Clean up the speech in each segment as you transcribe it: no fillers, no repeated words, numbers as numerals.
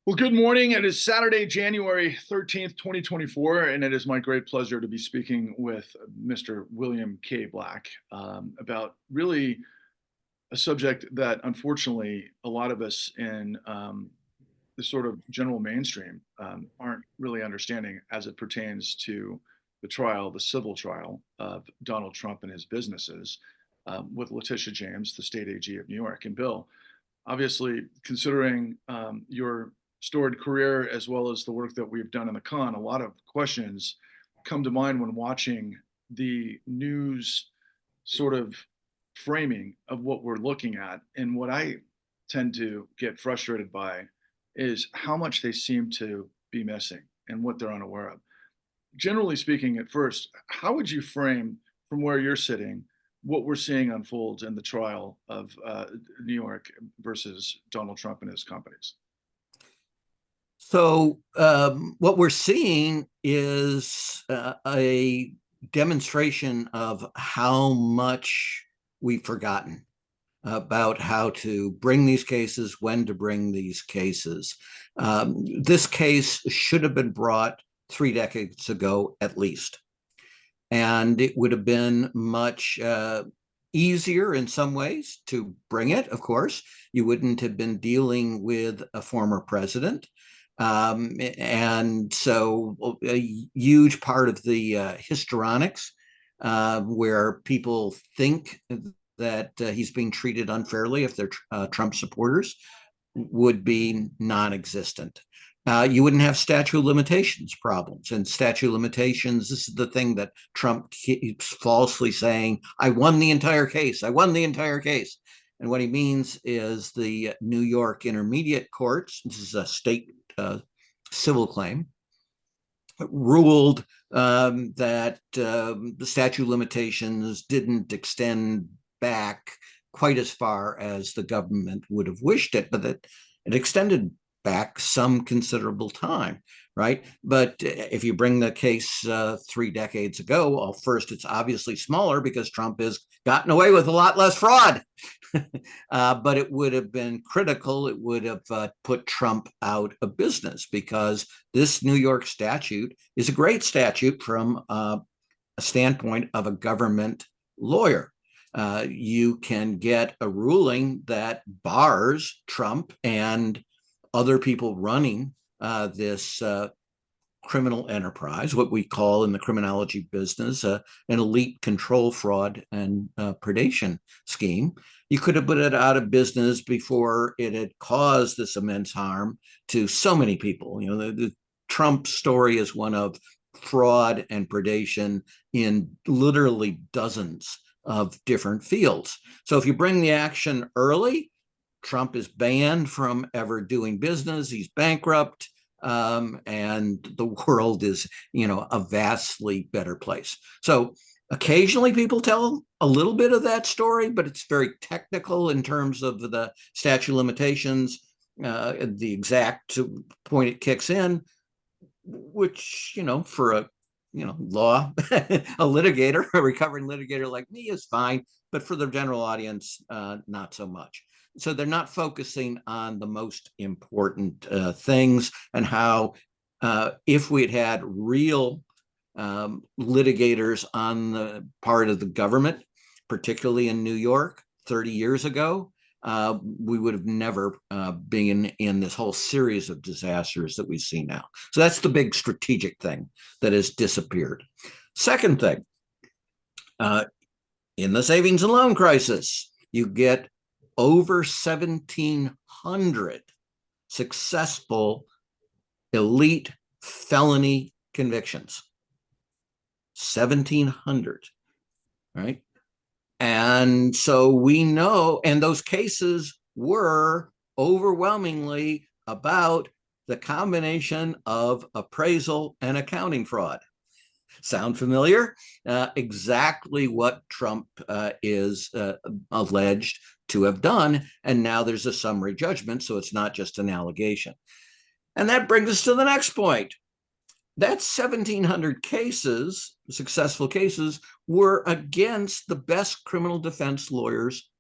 Well, good morning. It is Saturday, January 13th, 2024, and it is my great pleasure to be speaking with Mr. William K. Black about really a subject that unfortunately a lot of us in the sort of general mainstream aren't really understanding as it pertains to the trial, the civil trial of Donald Trump and his businesses with Letitia James, the state AG of New York. And Bill, obviously, considering your storied career as well as the work that we've done in the con, a lot of questions come to mind when watching the news sort of framing of what we're looking at. And what I tend to get frustrated by is how much they seem to be missing and what they're unaware of. Generally speaking, at first, how would you frame from where you're sitting what we're seeing unfold in the trial of New York versus Donald Trump and his companies? So what we're seeing is a demonstration of how much we've forgotten about how to bring these cases, when to bring these cases. This case should have been brought 3 decades ago at least. And it would have been much easier in some ways to bring it, of course. You wouldn't have been dealing with a former president. And so a huge part of the histrionics, where people think that he's being treated unfairly if they're Trump supporters, would be non-existent. You wouldn't have statute of limitations problems. And statute of limitations, this is the thing that Trump keeps falsely saying, I won the entire case. I won the entire case. And what he means is the New York Intermediate Courts, this is a state civil claim, ruled that the statute of limitations didn't extend back quite as far as the government would have wished it, but that it extended back some considerable time, right? But if you bring the case 3 decades ago, well, first, it's obviously smaller because Trump has gotten away with a lot less fraud. But it would have been critical. It would have put Trump out of business because this New York statute is a great statute from a standpoint of a government lawyer. You can get a ruling that bars Trump and other people running this criminal enterprise, what we call in the criminology business an elite control, fraud, and predation scheme. You could have put it out of business before it had caused this immense harm to so many people. You know, the Trump story is one of fraud and predation in literally dozens of different fields. So if you bring the action early, Trump is banned from ever doing business. He's bankrupt. And the world is, a vastly better place. So occasionally people tell a little bit of that story, but it's very technical in terms of the statute of limitations, the exact point it kicks in, which, for a, law, a litigator, a recovering litigator like me is fine, but for the general audience, not so much. So they're not focusing on the most important things and how if we had real litigators on the part of the government, particularly in New York 30 years ago, we would have never been in this whole series of disasters that we see now. So that's the big strategic thing that has disappeared. Second thing, in the savings and loan crisis, you get over 1,700 successful elite felony convictions. 1,700, right? And so we know, and those cases were overwhelmingly about the combination of appraisal and accounting fraud. Sound familiar? Exactly what Trump is alleged to have done. And now there's a summary judgment, so it's not just an allegation. And that brings us to the next point. That 1,700 cases, successful cases, were against the best criminal defense lawyers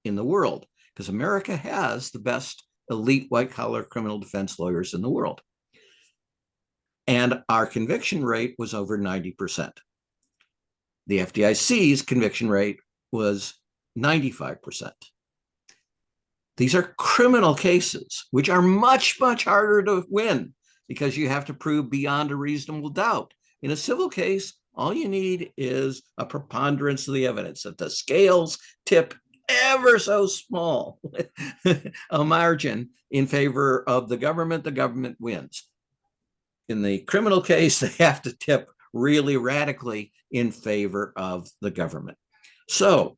in the world, because America has the best elite white-collar criminal defense lawyers in the world. And our conviction rate was over 90%. The FDIC's conviction rate was 95%. These are criminal cases, which are much, much harder to win because you have to prove beyond a reasonable doubt. In a civil case, all you need is a preponderance of the evidence, that the scales tip ever so small a margin in favor of the government wins. In the criminal case, they have to tip really radically in favor of the government. So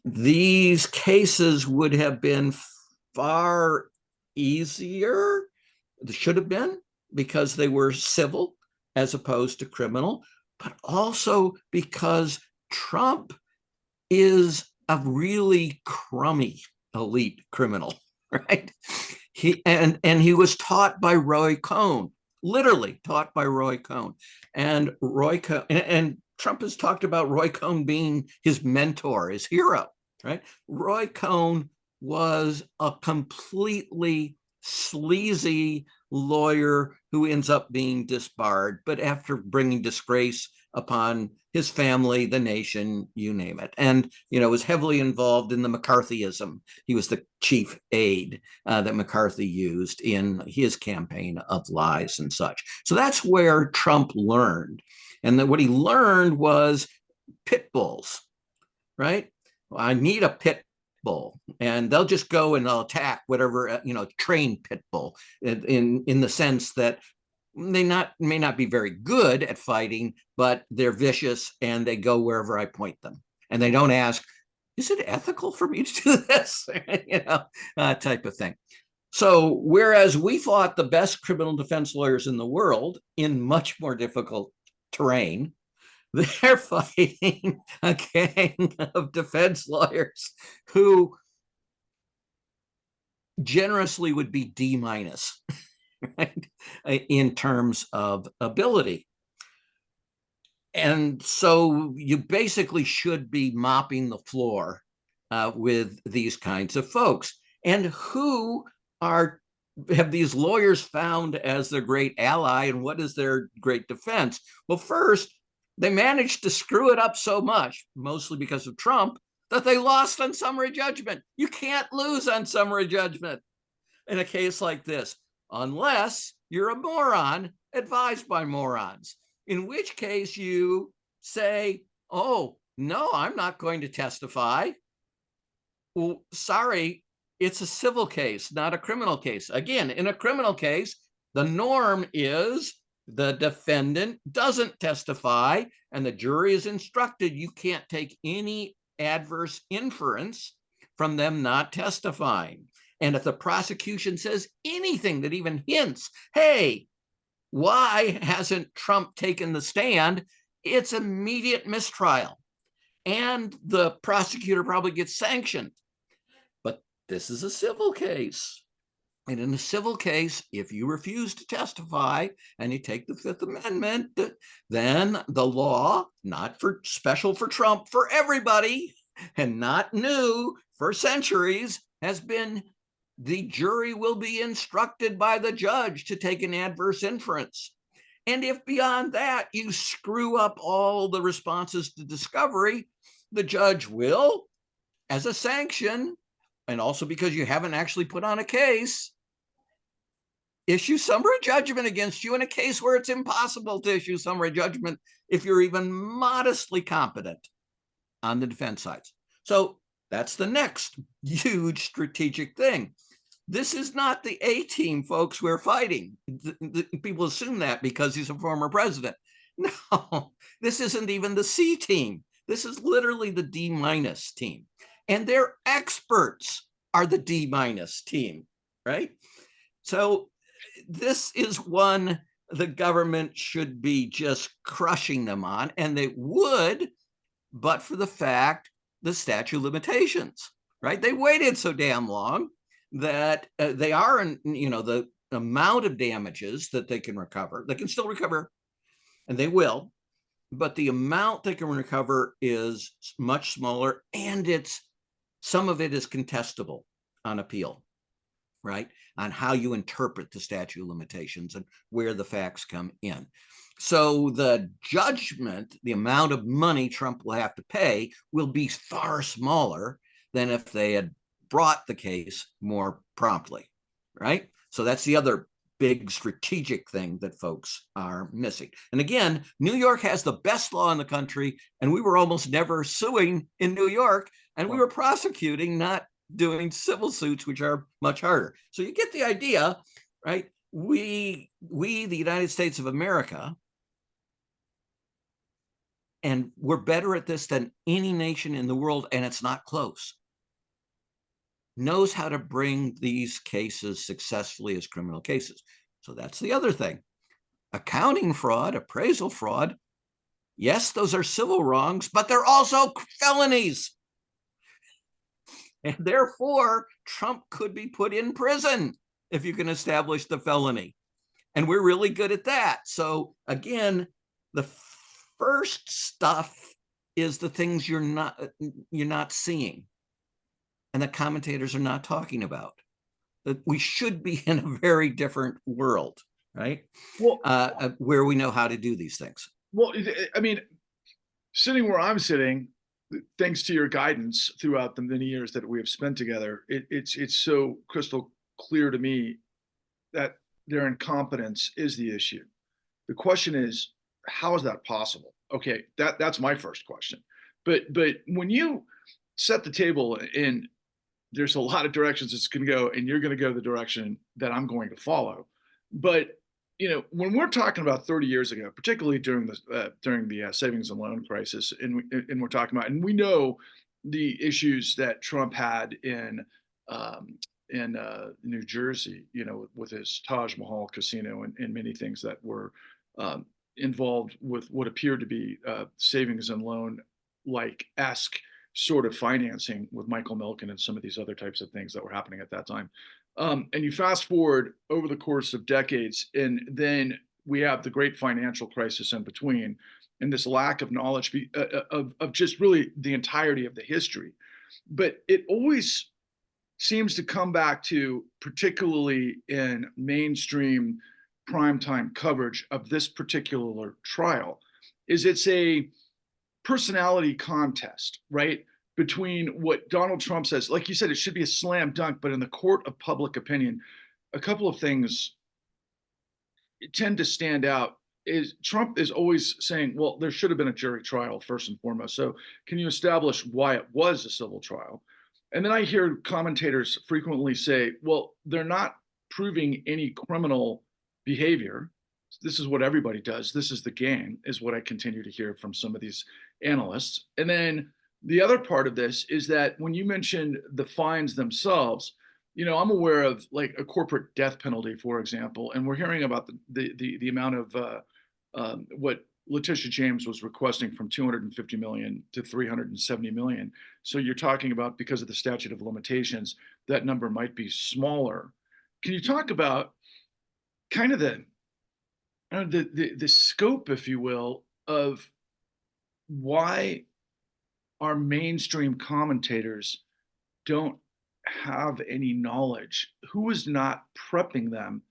these cases would have been far easier, should have been, because they were civil as opposed to criminal, but also because Trump is a really crummy elite criminal, right? He was taught by Roy Cohn, literally taught by Roy Cohn. And Roy Cohn, and Trump has talked about Roy Cohn being his mentor, his hero, right? Roy Cohn was a completely sleazy lawyer who ends up being disbarred, but after bringing disgrace upon his family, the nation, you name it. And, was heavily involved in the McCarthyism. He was the chief aide that McCarthy used in his campaign of lies and such. So that's where Trump learned. And then what he learned was pit bulls, right? I need a pit bull, and they'll just go and they'll attack whatever, trained pit bull in the sense that they may not be very good at fighting, but they're vicious and they go wherever I point them. And they don't ask, is it ethical for me to do this? Type of thing. So whereas we fought the best criminal defense lawyers in the world in much more difficult terrain, they're fighting a gang of defense lawyers who generously would be D-, right, in terms of ability. And so you basically should be mopping the floor with these kinds of folks. And who have these lawyers found as their great ally, and what is their great defense? Well, first, they managed to screw it up so much, mostly because of Trump, that they lost on summary judgment. You can't lose on summary judgment in a case like this, unless you're a moron advised by morons, in which case you say, oh, no, I'm not going to testify. Well, sorry, it's a civil case, not a criminal case. Again, in a criminal case, the norm is the defendant doesn't testify, and the jury is instructed you can't take any adverse inference from them not testifying. And if the prosecution says anything that even hints, hey, why hasn't Trump taken the stand? It's immediate mistrial. And the prosecutor probably gets sanctioned. But this is a civil case. And in a civil case, if you refuse to testify and you take the Fifth Amendment, then the law, not for special for Trump, for everybody, and not new for centuries, has been the jury will be instructed by the judge to take an adverse inference. And if beyond that you screw up all the responses to discovery, the judge will, as a sanction, and also because you haven't actually put on a case, issue summary judgment against you in a case where it's impossible to issue summary judgment if you're even modestly competent on the defense sides. So that's the next huge strategic thing. This is not the A team, folks, we're fighting. People assume that because he's a former president. No, this isn't even the C team. This is literally the D- team. And their experts are the D- team, right? So this is one the government should be just crushing them on, and they would, but for the fact the statute of limitations, right? They waited so damn long that they are, the amount of damages that they can recover, they can still recover, and they will, but the amount they can recover is much smaller, and some of it is contestable on appeal. right, on how you interpret the statute of limitations and where the facts come in. So the judgment, the amount of money Trump will have to pay, will be far smaller than if they had brought the case more promptly, right? So that's the other big strategic thing that folks are missing. And again, New York has the best law in the country, and we were almost never suing in New York, and we were prosecuting, not doing civil suits, which are much harder. So you get the idea, right? We, the United States of America, and we're better at this than any nation in the world, and it's not close, knows how to bring these cases successfully as criminal cases. So that's the other thing. Accounting fraud, appraisal fraud, yes, those are civil wrongs, but they're also felonies. And therefore, Trump could be put in prison if you can establish the felony. And we're really good at that. So again, the first stuff is the things you're not seeing, and the commentators are not talking about. That we should be in a very different world, right? Well, where we know how to do these things. well, I mean, sitting where I'm sitting, thanks to your guidance throughout the many years that we have spent together, it's so crystal clear to me that their incompetence is the issue. The question is, how is that possible? Okay, that's my first question. But when you set the table, and there's a lot of directions it's going to go, and you're going to go the direction that I'm going to follow. But when we're talking about 30 years ago, particularly during the savings and loan crisis, and we're talking about, and we know the issues that Trump had in New Jersey, with his Taj Mahal casino and many things that were involved with what appeared to be savings and loan like esque sort of financing with Michael Milken and some of these other types of things that were happening at that time. And you fast forward over the course of decades, and then we have the great financial crisis in between, and this lack of knowledge of just really the entirety of the history. But it always seems to come back to, particularly in mainstream primetime coverage of this particular trial, is it's a personality contest, right? Between what Donald Trump says, like you said, it should be a slam dunk, but in the court of public opinion, a couple of things tend to stand out. Is Trump is always saying, well, there should have been a jury trial first and foremost. So can you establish why it was a civil trial? And then I hear commentators frequently say, well, they're not proving any criminal behavior. This is what everybody does. This is the game, is what I continue to hear from some of these analysts. And then the other part of this is that when you mentioned the fines themselves, I'm aware of like a corporate death penalty, for example, and we're hearing about the amount of what Letitia James was requesting, from 250 million to 370 million. So you're talking about, because of the statute of limitations, that number might be smaller. Can you talk about kind of the scope, if you will, of why our mainstream commentators don't have any knowledge? Who is not prepping them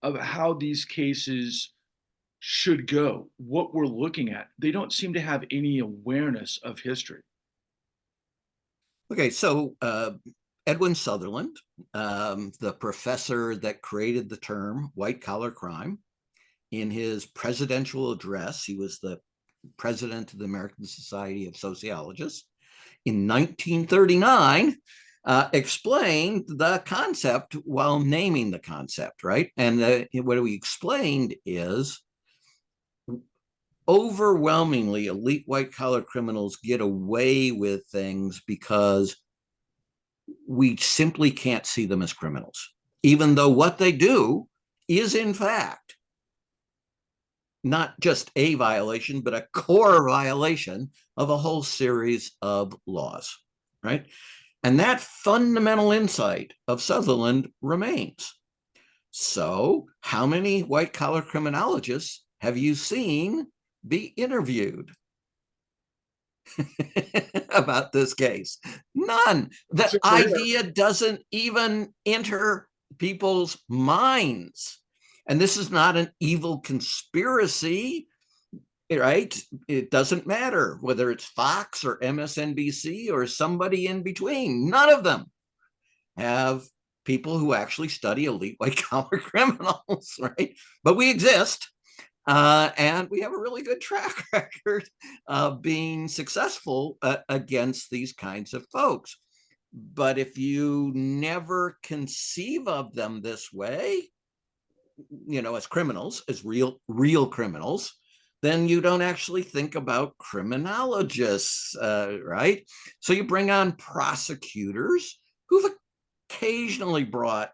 of how these cases should go, what we're looking at? They don't seem to have any awareness of history. Okay, so Edwin Sutherland, the professor that created the term white collar crime, in his presidential address, he was the president of the American Society of Sociologists, in 1939, explained the concept while naming the concept, right? And what we explained is, overwhelmingly, elite white collar criminals get away with things because we simply can't see them as criminals, even though what they do is, in fact, not just a violation, but a core violation of a whole series of laws, right? And that fundamental insight of Sutherland remains. So how many white collar criminologists have you seen be interviewed about this case? None. The idea doesn't even enter people's minds. And this is not an evil conspiracy, right? It doesn't matter whether it's Fox or MSNBC or somebody in between. None of them have people who actually study elite white collar criminals, right? But we exist. And we have a really good track record of being successful against these kinds of folks. But if you never conceive of them this way, as criminals, as real criminals, then you don't actually think about criminologists, right? So you bring on prosecutors who've occasionally brought,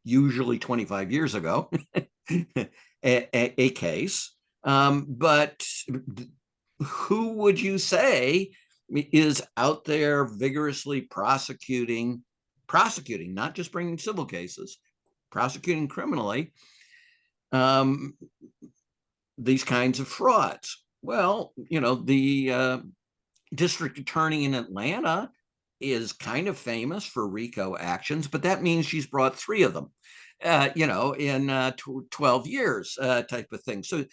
usually 25 years ago, a case. But who would you say is out there vigorously prosecuting, not just bringing civil cases, prosecuting criminally these kinds of frauds? Well, the district attorney in Atlanta is kind of famous for RICO actions, but that means she's brought 3 of them, in 12 years type of thing. So,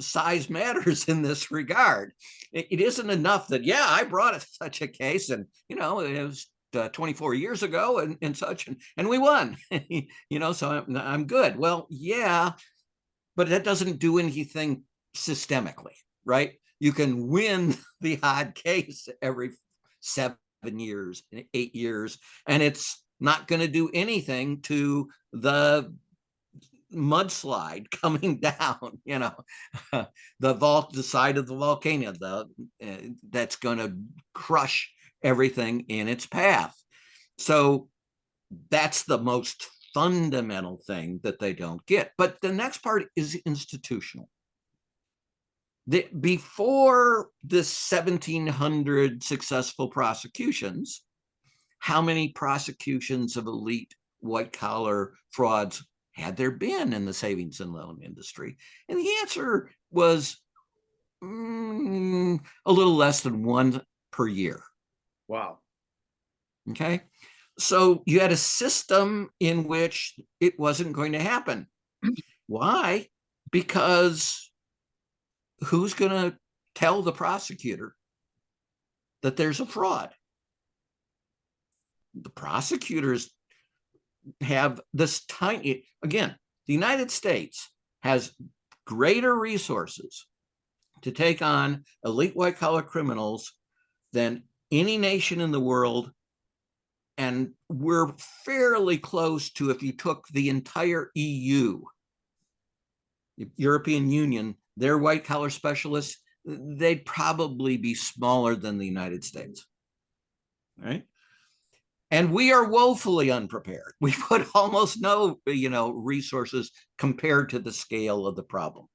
size matters in this regard. It isn't enough that, I brought such a case and, it was 24 years ago and such, and we won, so I'm good. Well, yeah, but that doesn't do anything systemically, right? You can win the odd case every 7 years, 8 years, and it's not going to do anything to the mudslide coming down, the side of the volcano, that's going to crush everything in its path. So that's the most fundamental thing that they don't get. But the next part is institutional. Before the 1700 successful prosecutions, how many prosecutions of elite white collar frauds had there been in the savings and loan industry? And the answer was a little less than 1 per year. Wow. Okay. So you had a system in which it wasn't going to happen. Why? Because who's going to tell the prosecutor that there's a fraud? The prosecutors have this tiny, again, the United States has greater resources to take on elite white collar criminals than any nation in the world. And we're fairly close to, if you took the entire EU, the European Union, their white collar specialists, they'd probably be smaller than the United States, right? And we are woefully unprepared. We put almost no, resources compared to the scale of the problem.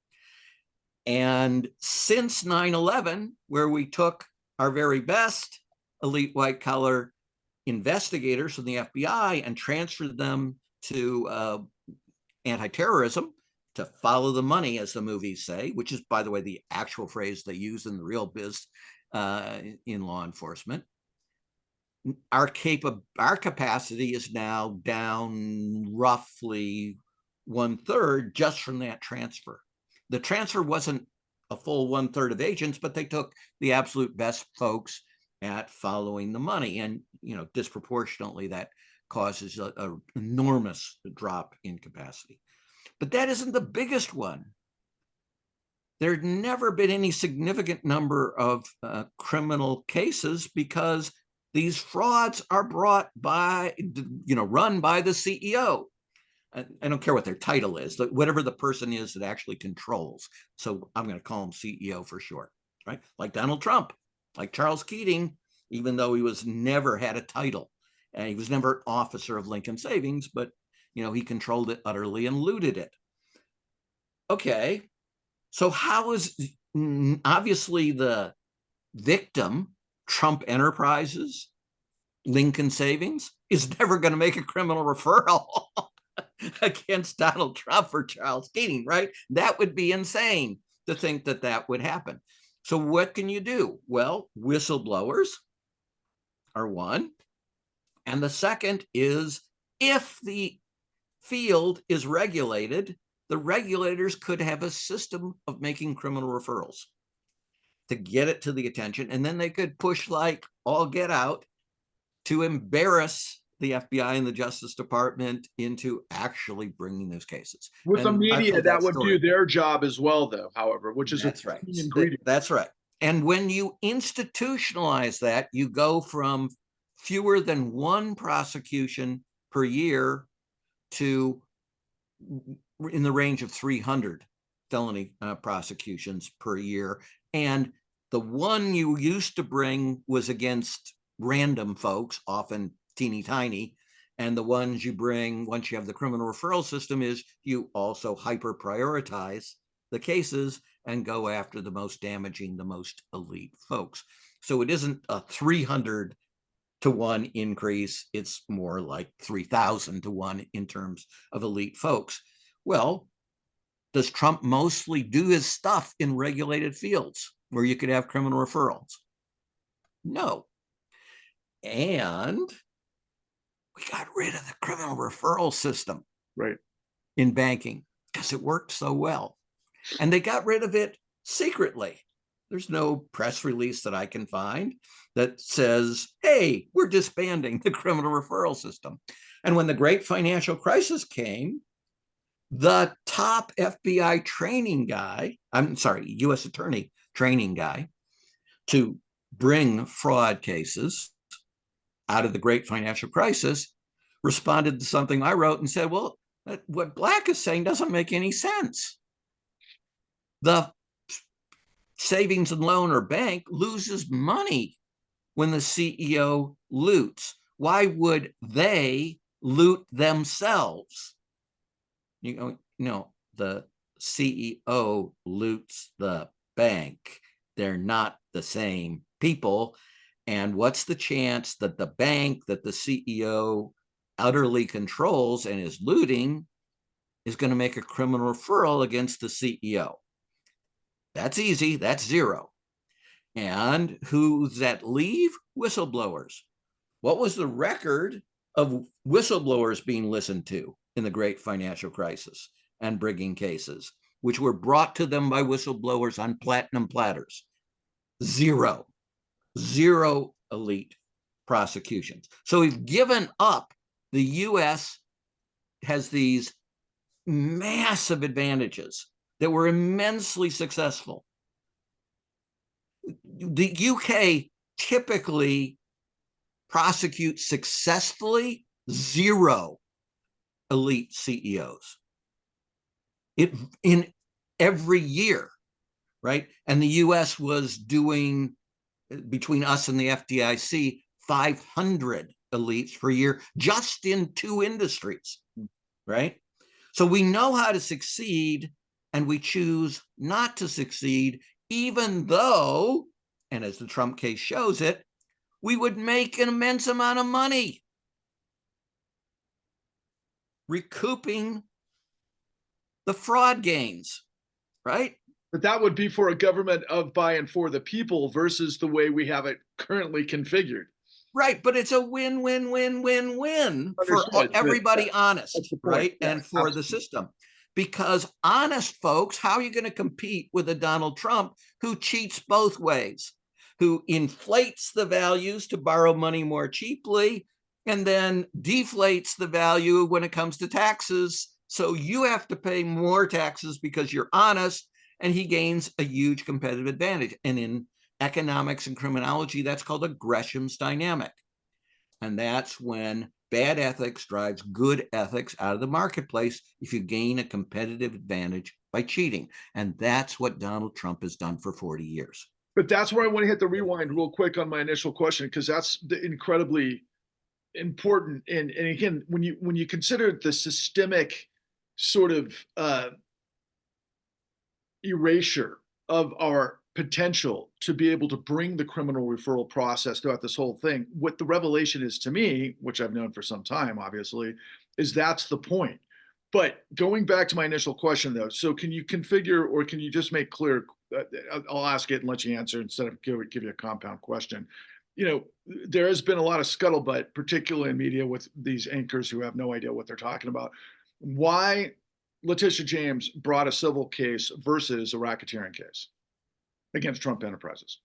And since 9/11, where we took our very best elite white collar investigators from the FBI and transferred them to anti-terrorism, to follow the money, as the movies say, which is, by the way, the actual phrase they use in the real biz in law enforcement. Our capacity is now down roughly 1/3 just from that transfer. The transfer wasn't a full 1/3 of agents, but they took the absolute best folks at following the money, and disproportionately that causes an enormous drop in capacity. But that isn't the biggest one. There'd never been any significant number of criminal cases because these frauds are brought by, run by the CEO. I don't care what their title is, whatever the person is that actually controls. So I'm going to call him CEO for short, right? Like Donald Trump, like Charles Keating, even though he was never had a title. He was never an officer of Lincoln Savings, but he controlled it utterly and looted it. Okay, so how is, obviously the victim, Trump Enterprises, Lincoln Savings, is never going to make a criminal referral against Donald Trump or Charles Keating, right? That would be insane to think that that would happen. So what can you do? Well, whistleblowers are one. And And the second is, if the field is regulated, the regulators could have a system of making criminal referrals to get it to the attention. And then they could push like all get out to embarrass the FBI and the Justice Department into actually bringing those cases. With the And media, that would do their job as well, though, however, which is that's right. key ingredient. That's right. And when you institutionalize that, you go from fewer than one prosecution per year to in the range of 300 felony prosecutions per year. And the one you used to bring was against random folks, often teeny tiny. And the ones you bring once you have the criminal referral system is you also hyper prioritize the cases and go after the most damaging, the most elite folks. So it isn't a 300 to 1 increase. It's more like 3,000 to 1 in terms of elite folks. Well, does Trump mostly do his stuff in regulated fields where you could have criminal referrals? No. And we got rid of the criminal referral system in banking because it worked so well. And they got rid of it secretly. There's no press release that I can find that says, hey, we're disbanding the criminal referral system. And when the great financial crisis came, the top FBI training guy, U.S. attorney training guy to bring fraud cases out of the great financial crisis responded to something I wrote and said, well, what Black is saying doesn't make any sense. The savings and loan or bank loses money when the CEO loots. Why would they loot themselves? No, the CEO loots the bank. They're not the same people. And what's the chance that the bank that the CEO utterly controls and is looting is going to make a criminal referral against the CEO? That's easy. That's zero. And who's that leave? Whistleblowers. What was the record of whistleblowers being listened to in the great financial crisis and bringing cases, which were brought to them by whistleblowers on platinum platters? Zero elite prosecutions. So we've given up. The US has these massive advantages that were immensely successful. The UK typically prosecutes successfully zero elite CEOs in every year, right? And the US was doing, between us and the FDIC, 500 elites per year just in 2 industries, right? So we know how to succeed, and we choose not to succeed, even though, and as the Trump case shows it, we would make an immense amount of money recouping the fraud gains, right? But that would be for a government of, by, and for the people versus the way we have it currently configured. Right, but it's a win-win-win-win-win for everybody honest, right? Yeah, and for the system. Because honest folks, how are you going to compete with a Donald Trump who cheats both ways, who inflates the values to borrow money more cheaply, and then deflates the value when it comes to taxes? So you have to pay more taxes because you're honest, and he gains a huge competitive advantage. And in economics and criminology, that's called a Gresham's dynamic. And that's when bad ethics drives good ethics out of the marketplace if you gain a competitive advantage by cheating. And that's what Donald Trump has done for 40 years. But that's where I want to hit the rewind real quick on my initial question, because that's incredibly important. And again, when you consider the systemic sort of erasure of our potential to be able to bring the criminal referral process throughout this whole thing, what the revelation is to me, which I've known for some time, obviously, is that's the point. But going back to my initial question, though, so can you configure, or can you just make clear, I'll ask it and let you answer instead of give you a compound question. there has been a lot of scuttlebutt, particularly in media, with these anchors who have no idea what they're talking about. Why Letitia James brought a civil case versus a racketeering case against Trump Enterprises?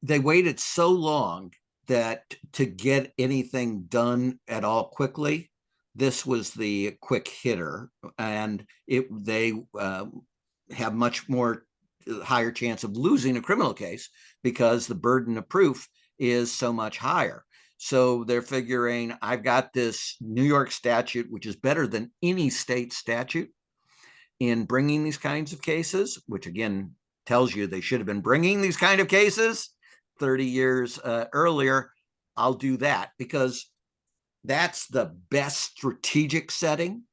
They waited so long that to get anything done at all quickly, this was the quick hitter, and they have much more higher chance of losing a criminal case because the burden of proof is so much higher. So they're figuring, I've got this New York statute, which is better than any state statute in bringing these kinds of cases, which again tells you they should have been bringing these kind of cases 30 years earlier. I'll do that because that's the best strategic setting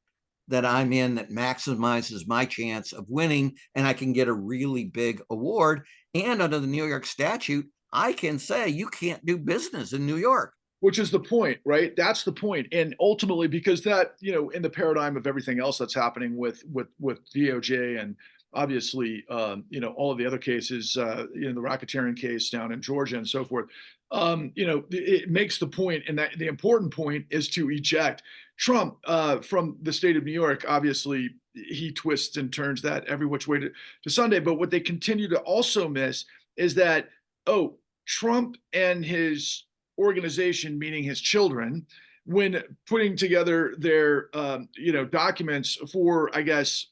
that I'm in that maximizes my chance of winning, and I can get a really big award. And under the New York statute, I can say you can't do business in New York. Which is the point, right? That's the point. And ultimately, because that, in the paradigm of everything else that's happening with DOJ and obviously, all of the other cases, the racketeering case down in Georgia and so forth, it makes the point, and that the important point is to eject Trump from the state of New York. Obviously, he twists and turns that every which way to Sunday. But what they continue to also miss is that, Trump and his organization, meaning his children, when putting together their documents for, I guess,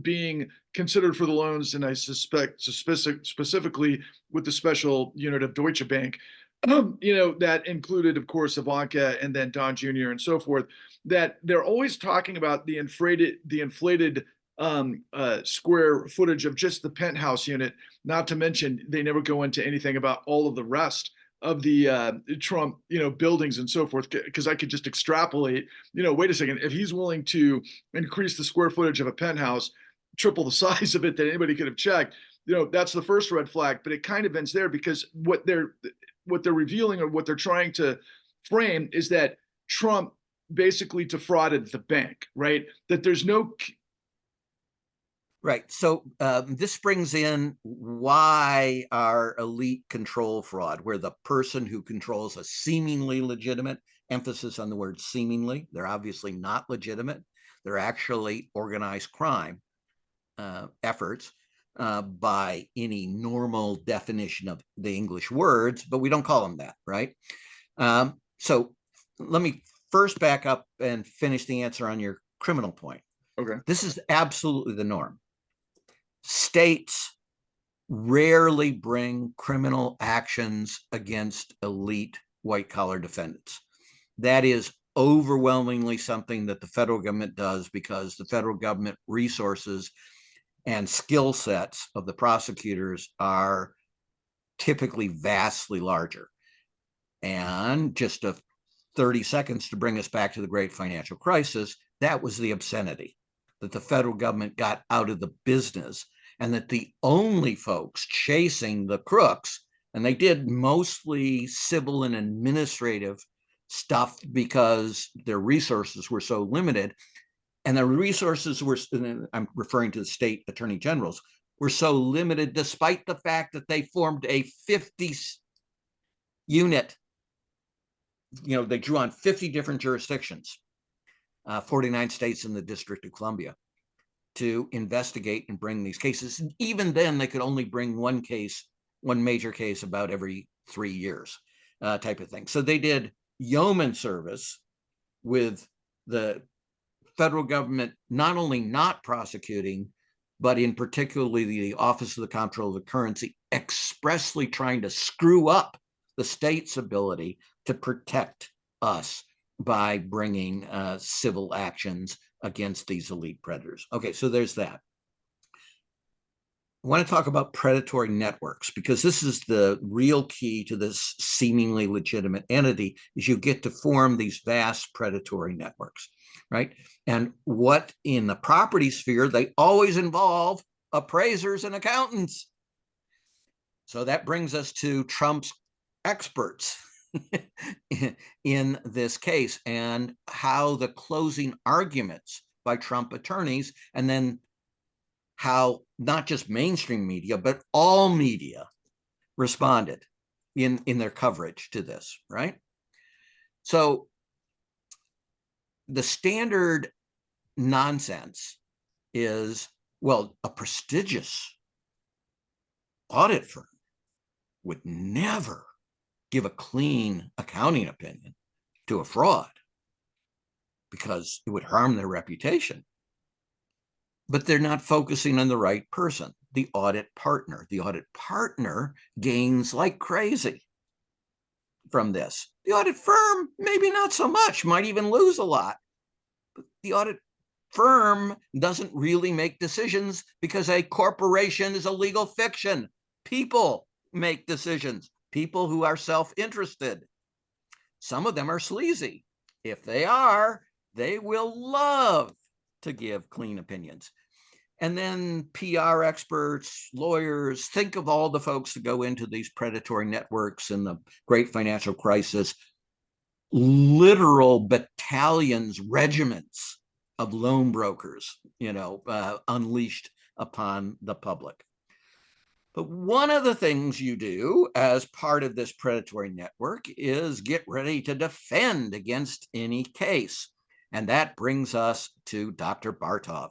being considered for the loans, and I suspect specifically with the special unit of Deutsche Bank, that included, of course, Ivanka and then Don Jr. and so forth, that they're always talking about the inflated square footage of just the penthouse unit. Not to mention, they never go into anything about all of the rest of the Trump, buildings and so forth, because I could just extrapolate, wait a second, if he's willing to increase the square footage of a penthouse, triple the size of it that anybody could have checked, that's the first red flag. But it kind of ends there, because what they're revealing, or what they're trying to frame, is that Trump basically defrauded the bank, right? That there's no. Right. So this brings in why our elite control fraud, where the person who controls a seemingly legitimate, emphasis on the word seemingly, they're obviously not legitimate. They're actually organized crime efforts by any normal definition of the English words, but we don't call them that, right? So let me first back up and finish the answer on your criminal point. Okay. This is absolutely the norm. States rarely bring criminal actions against elite white-collar defendants. That is overwhelmingly something that the federal government does, because the federal government resources and skill sets of the prosecutors are typically vastly larger. And just 30 seconds to bring us back to the great financial crisis, that was the obscenity, that the federal government got out of the business, and that the only folks chasing the crooks, and they did mostly civil and administrative stuff because their resources were so limited, and the resources were, I'm referring to the state attorney generals, were so limited despite the fact that they formed a 50 unit, they drew on 50 different jurisdictions, 49 states in the District of Columbia, to investigate and bring these cases. And even then, they could only bring one major case about every 3 years, type of thing. So they did yeoman service with the federal government, not only not prosecuting, but in particularly the Office of the Comptroller of the Currency, expressly trying to screw up the state's ability to protect us by bringing civil actions against these elite predators. Okay, so there's that. I want to talk about predatory networks, because this is the real key to this seemingly legitimate entity, is you get to form these vast predatory networks, right? And what in the property sphere, they always involve appraisers and accountants. So that brings us to Trump's experts in this case, and how the closing arguments by Trump attorneys, and then how not just mainstream media, but all media responded in their coverage to this, right? So the standard nonsense is, well, a prestigious audit firm would never give a clean accounting opinion to a fraud because it would harm their reputation. But they're not focusing on the right person, the audit partner. The audit partner gains like crazy from this. The audit firm, maybe not so much, might even lose a lot. But the audit firm doesn't really make decisions because a corporation is a legal fiction. People make decisions, people who are self-interested. Some of them are sleazy. If they are, they will love to give clean opinions. And then PR experts, lawyers, think of all the folks that go into these predatory networks in the great financial crisis, literal battalions, regiments of loan brokers, unleashed upon the public. But one of the things you do as part of this predatory network is get ready to defend against any case. And that brings us to Dr. Bartov.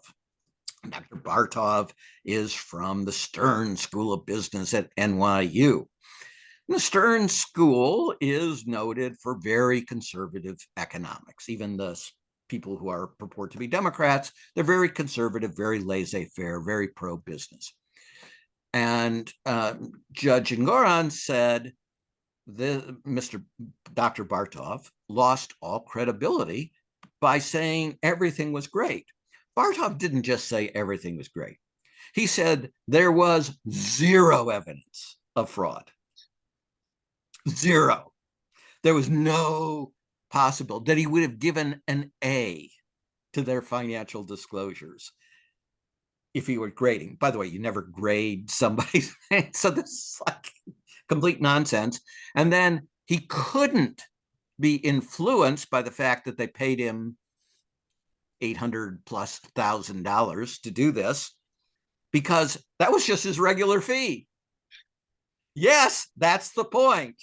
Dr. Bartov is from the Stern School of Business at NYU. The Stern School is noted for very conservative economics. Even the people who are purported to be Democrats, they're very conservative, very laissez-faire, very pro-business. And Judge Engoron said Dr. Bartov lost all credibility by saying everything was great. Bartov didn't just say everything was great. He said there was zero evidence of fraud. Zero. There was no possible that he would have given an A to their financial disclosures if he were grading. By the way, you never grade somebody's thing, so this is like complete nonsense. And then he couldn't be influenced by the fact that they paid him $800,000+ to do this, because that was just his regular fee. Yes, that's the point.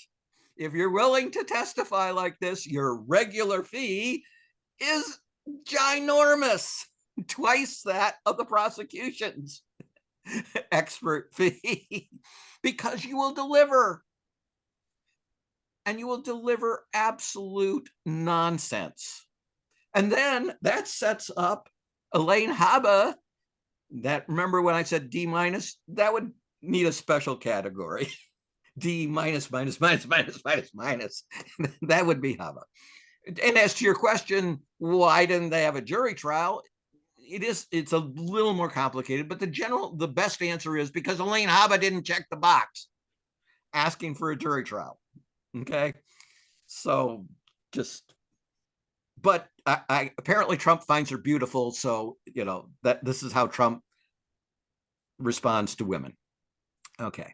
If you're willing to testify like this, your regular fee is ginormous, twice that of the prosecution's expert fee, because you will deliver, and you will deliver absolute nonsense. And then that sets up Elaine Haba. That, remember when I said D-, that would need a special category. D-, minus. That would be Haba. And as to your question, why didn't they have a jury trial? It's a little more complicated, but the best answer is because Elaine Haba didn't check the box asking for a jury trial. Okay. So but I apparently Trump finds her beautiful. So, that this is how Trump responds to women. Okay.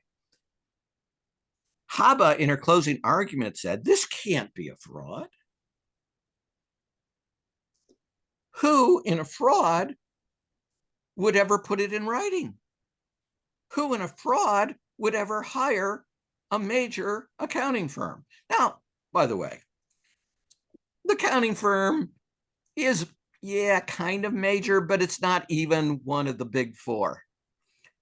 Haba, in her closing argument, said, this can't be a fraud. Who in a fraud would ever put it in writing? Who in a fraud would ever hire a major accounting firm? Now, by the way, the accounting firm is, kind of major, but it's not even one of the big four.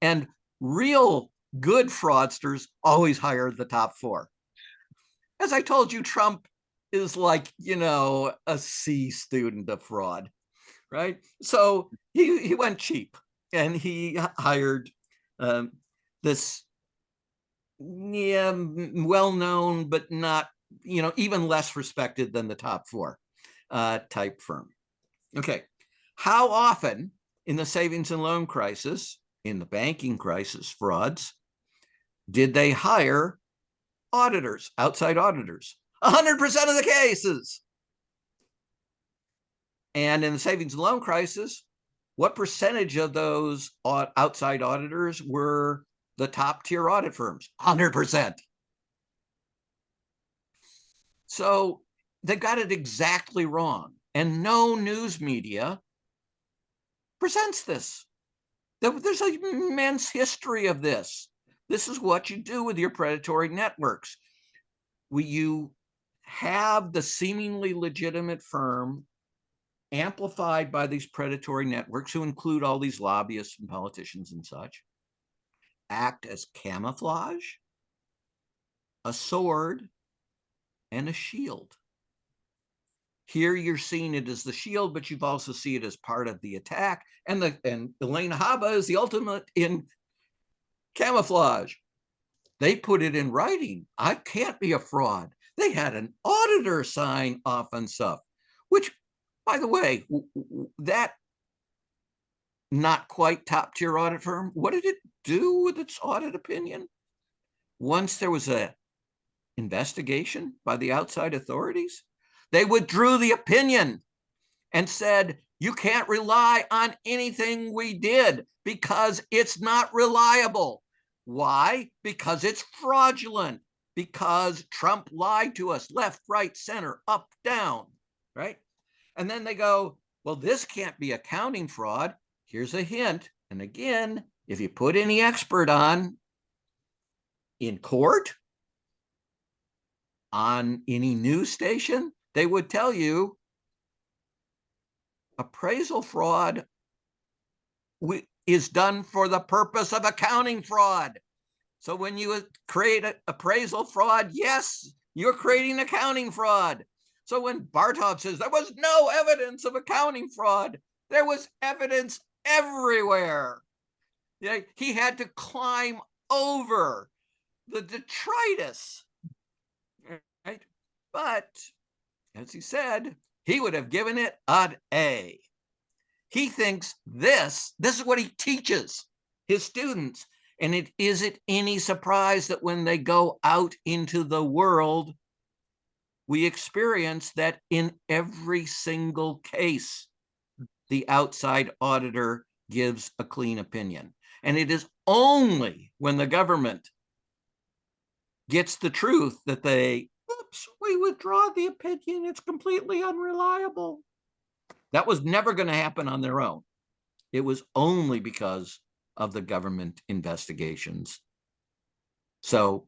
And real good fraudsters always hire the top four. As I told you, Trump is like, a C student of fraud, right? So he went cheap and he hired this well-known, but not, even less respected than the top four type firm. Okay. How often in the savings and loan crisis, in the banking crisis frauds, did they hire auditors, outside auditors? 100% of the cases. And in the savings and loan crisis, what percentage of those outside auditors were the top tier audit firms? 100%. So they got it exactly wrong. And no news media presents this. There's an immense history of this. This is what you do with your predatory networks. You have the seemingly legitimate firm amplified by these predatory networks, who include all these lobbyists and politicians and such, act as camouflage, a sword, and a shield. Here you're seeing it as the shield, but you've also seen it as part of the attack. And Elaine Haba is the ultimate in camouflage. They put it in writing. I can't be a fraud. They had an auditor sign off on stuff, which, by the way, that not quite top tier audit firm, what did it do with its audit opinion? Once there was a investigation by the outside authorities, they withdrew the opinion and said, you can't rely on anything we did because it's not reliable. Why? Because it's fraudulent, because Trump lied to us left, right, center, up, down, right? And then they go, well, this can't be accounting fraud. Here's a hint. And again, if you put any expert on in court, on any news station, they would tell you appraisal fraud is done for the purpose of accounting fraud. So when you create an appraisal fraud, yes, you're creating accounting fraud. So when Bartov says there was no evidence of accounting fraud, there was evidence everywhere. He had to climb over the detritus, right? But as he said, he would have given it an A. He thinks this is what he teaches his students. And it isn't any surprise that when they go out into the world, we experience that in every single case, the outside auditor gives a clean opinion. And it is only when the government gets the truth that they, oops, we withdraw the opinion. It's completely unreliable. That was never going to happen on their own. It was only because of the government investigations. So,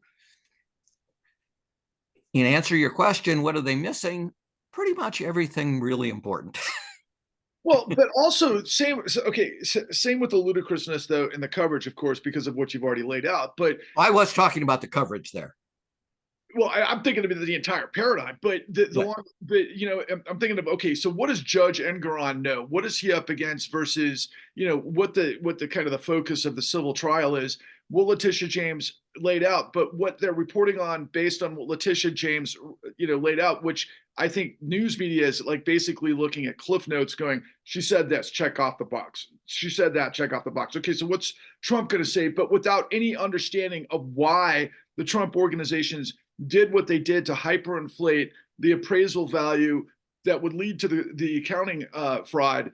in answer to your question, what are they missing? Pretty much everything really important. Well, but also same with the ludicrousness though in the coverage, of course, because of what you've already laid out. But I was talking about the coverage there. well, I'm thinking of the entire paradigm, but I'm thinking of, okay, so what does Judge Engoron know? What is he up against versus, what the kind of the focus of the civil trial is? What Letitia James laid out, but what they're reporting on based on what Letitia James, laid out, which I think news media is like basically looking at cliff notes going, she said this, check off the box. She said that, check off the box. Okay, so what's Trump going to say? But without any understanding of why the Trump organizations did what they did to hyperinflate the appraisal value that would lead to the accounting fraud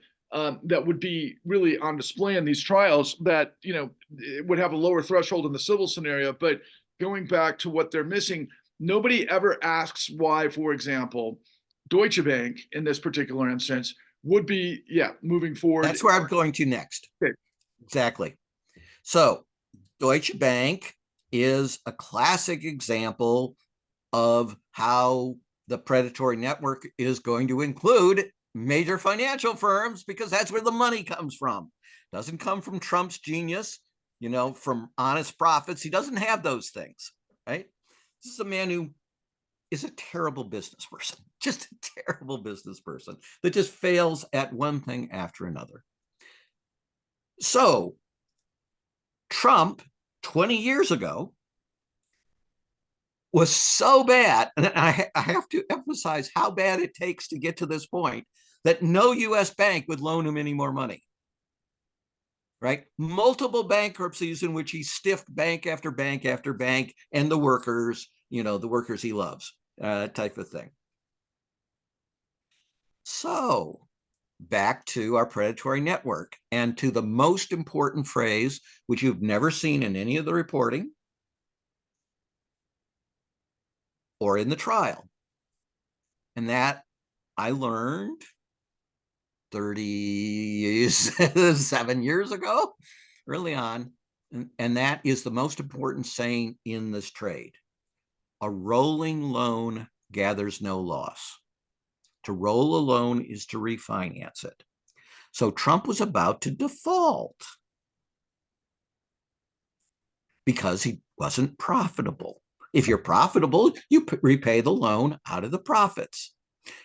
that would be really on display in these trials, that it would have a lower threshold in the civil scenario. But going back to what they're missing, nobody ever asks why, for example, Deutsche Bank in this particular instance would be moving forward. That's where I'm going to next. Okay. Exactly. So Deutsche Bank is a classic example of how the predatory network is going to include major financial firms, because that's where the money comes from. It doesn't come from Trump's genius, from honest profits. He doesn't have those things, right? This is a man who is a terrible business person, just a terrible business person that just fails at one thing after another. So Trump 20 years ago was so bad, and I have to emphasize how bad it takes to get to this point, that no U.S. bank would loan him any more money, right? Multiple bankruptcies in which he stiffed bank after bank after bank, and the workers, the workers he loves, type of thing. So back to our predatory network and to the most important phrase, which you've never seen in any of the reporting or in the trial. And that I learned 37 years ago, early on, And that is the most important saying in this trade. A rolling loan gathers no loss. To roll a loan is to refinance it. So Trump was about to default because he wasn't profitable. If you're profitable, you repay the loan out of the profits.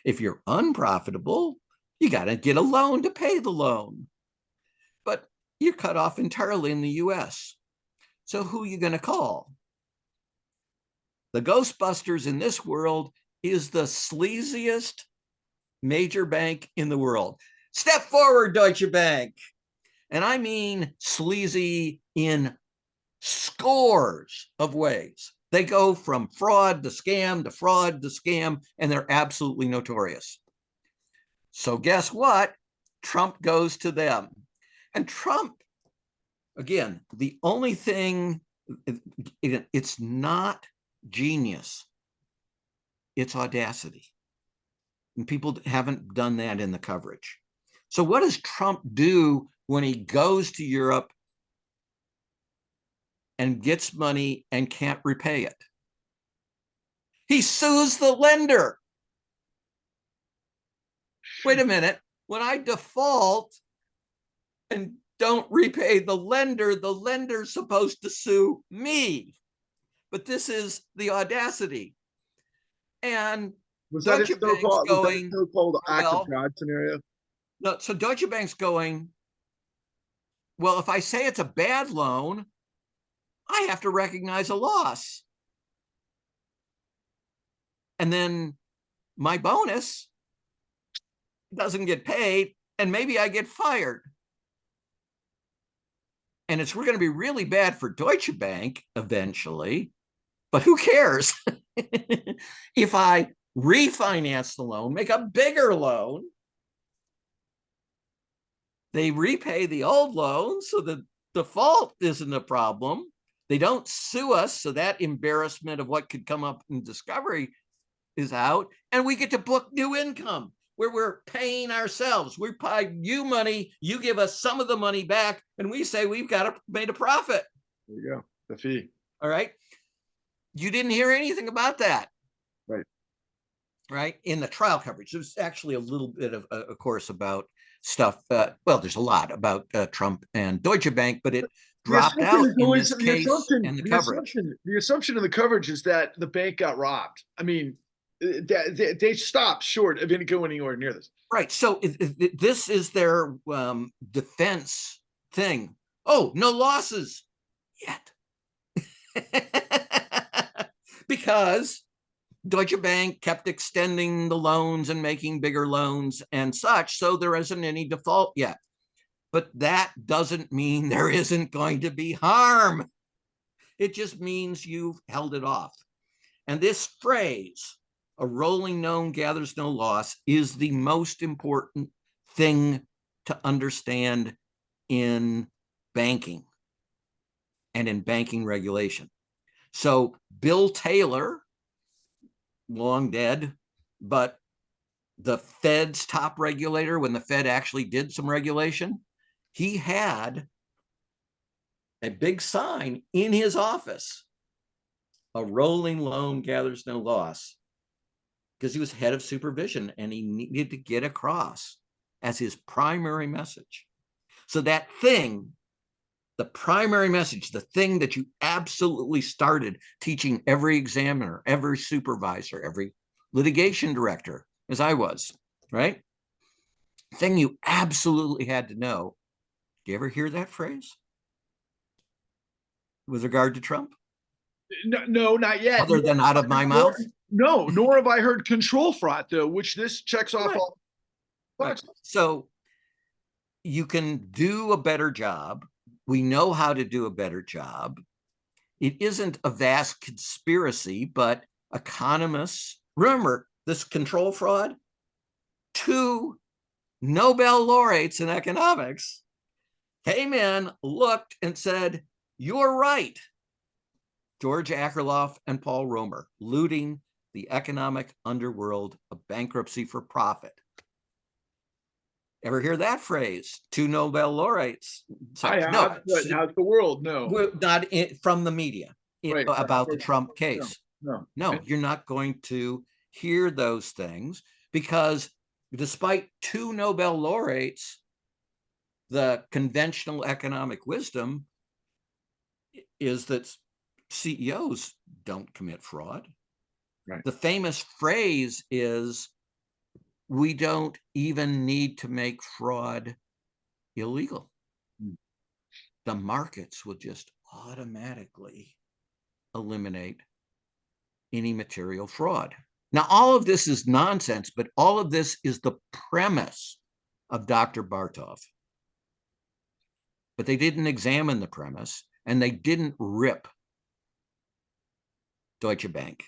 If you're unprofitable, you got to get a loan to pay the loan. But you're cut off entirely in the US. So who are you going to call? The Ghostbusters in this world is the sleaziest major bank in the world. Step forward, Deutsche Bank. And I mean sleazy in scores of ways. They go from fraud to scam to fraud to scam, and they're absolutely notorious. So guess what? Trump goes to them. And Trump, again, the only thing, it's not genius, it's audacity. And people haven't done that in the coverage. So what does Trump do when he goes to Europe and gets money and can't repay it? He sues the lender. Wait a minute. When I default and don't repay the lender's supposed to sue me. But this is the audacity. And Was that Deutsche Bank's going, so-called act well, of God scenario? no, so Deutsche Bank's going, well, if I say it's a bad loan, I have to recognize a loss. And then my bonus doesn't get paid, and maybe I get fired. And it's going to be really bad for Deutsche Bank eventually, but who cares? If I refinance the loan, make a bigger loan, they repay the old loan, so the default isn't a problem. They don't sue us, so that embarrassment of what could come up in discovery is out, and we get to book new income where we're paying ourselves. We pay you money, you give us some of the money back, and we say we've made a profit. There you go, the fee. All right. You didn't hear anything about that. Right. In the trial coverage, there's actually a little bit of course, about stuff. Well, there's a lot about Trump and Deutsche Bank, but it dropped out in this case and the coverage. The assumption of the coverage is that the bank got robbed. I mean, they stopped short of going anywhere near this. Right. So this is their defense thing. Oh, no losses yet. Because Deutsche Bank kept extending the loans and making bigger loans and such, so there isn't any default yet. But that doesn't mean there isn't going to be harm. It just means you've held it off. And this phrase, a rolling loan gathers no loss, is the most important thing to understand in banking and in banking regulation. So Bill Taylor, long dead, but the Fed's top regulator, when the Fed actually did some regulation, he had a big sign in his office, a rolling loan gathers no loss, because he was head of supervision and he needed to get across as his primary message. So that thing, the primary message, the thing that you absolutely started teaching every examiner, every supervisor, every litigation director, as I was, right? Thing you absolutely had to know. Do you ever hear that phrase with regard to Trump? No, not yet. Other than out of my mouth? No, nor have I heard control fraud, though, which this checks off all. Right. So you can do a better job. We know how to do a better job. It isn't a vast conspiracy, but economists, remember this control fraud, 2 Nobel laureates in economics came in, looked, and said, you're right. George Akerlof and Paul Romer, looting the economic underworld of bankruptcy for profit. Ever hear that phrase? Two Nobel laureates. I Such. No, have, but how's the world? No. not from the media Right. about the Trump No. case. No. No, you're not going to hear those things because despite two Nobel laureates, the conventional economic wisdom is that CEOs don't commit fraud. Right. The famous phrase is, we don't even need to make fraud illegal. The markets will just automatically eliminate any material fraud. Now, all of this is nonsense, but all of this is the premise of Dr. Bartov. But they didn't examine the premise, and they didn't rip Deutsche Bank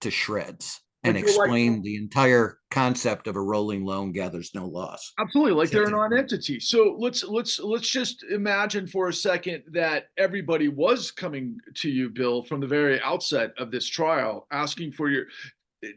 to shreds and explain the entire concept of a rolling loan gathers no loss. Absolutely, like they're a non-entity. So let's just imagine for a second that everybody was coming to you, Bill, from the very outset of this trial, asking for your.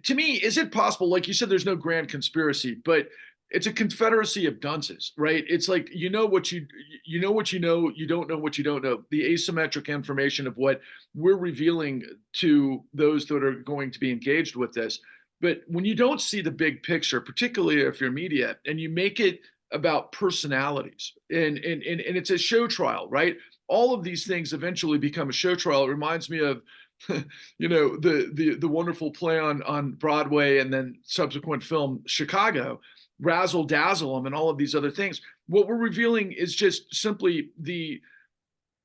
To me, is it possible? Like you said, there's no grand conspiracy, but it's a confederacy of dunces, right? It's like you know what you know, you don't know what you don't know. The asymmetric information of what we're revealing to those that are going to be engaged with this. But when you don't see the big picture, particularly if you're media, and you make it about personalities, and it's a show trial, right? All of these things eventually become a show trial. It reminds me of, the wonderful play on Broadway and then subsequent film Chicago, Razzle Dazzle 'em and all of these other things. What we're revealing is just simply the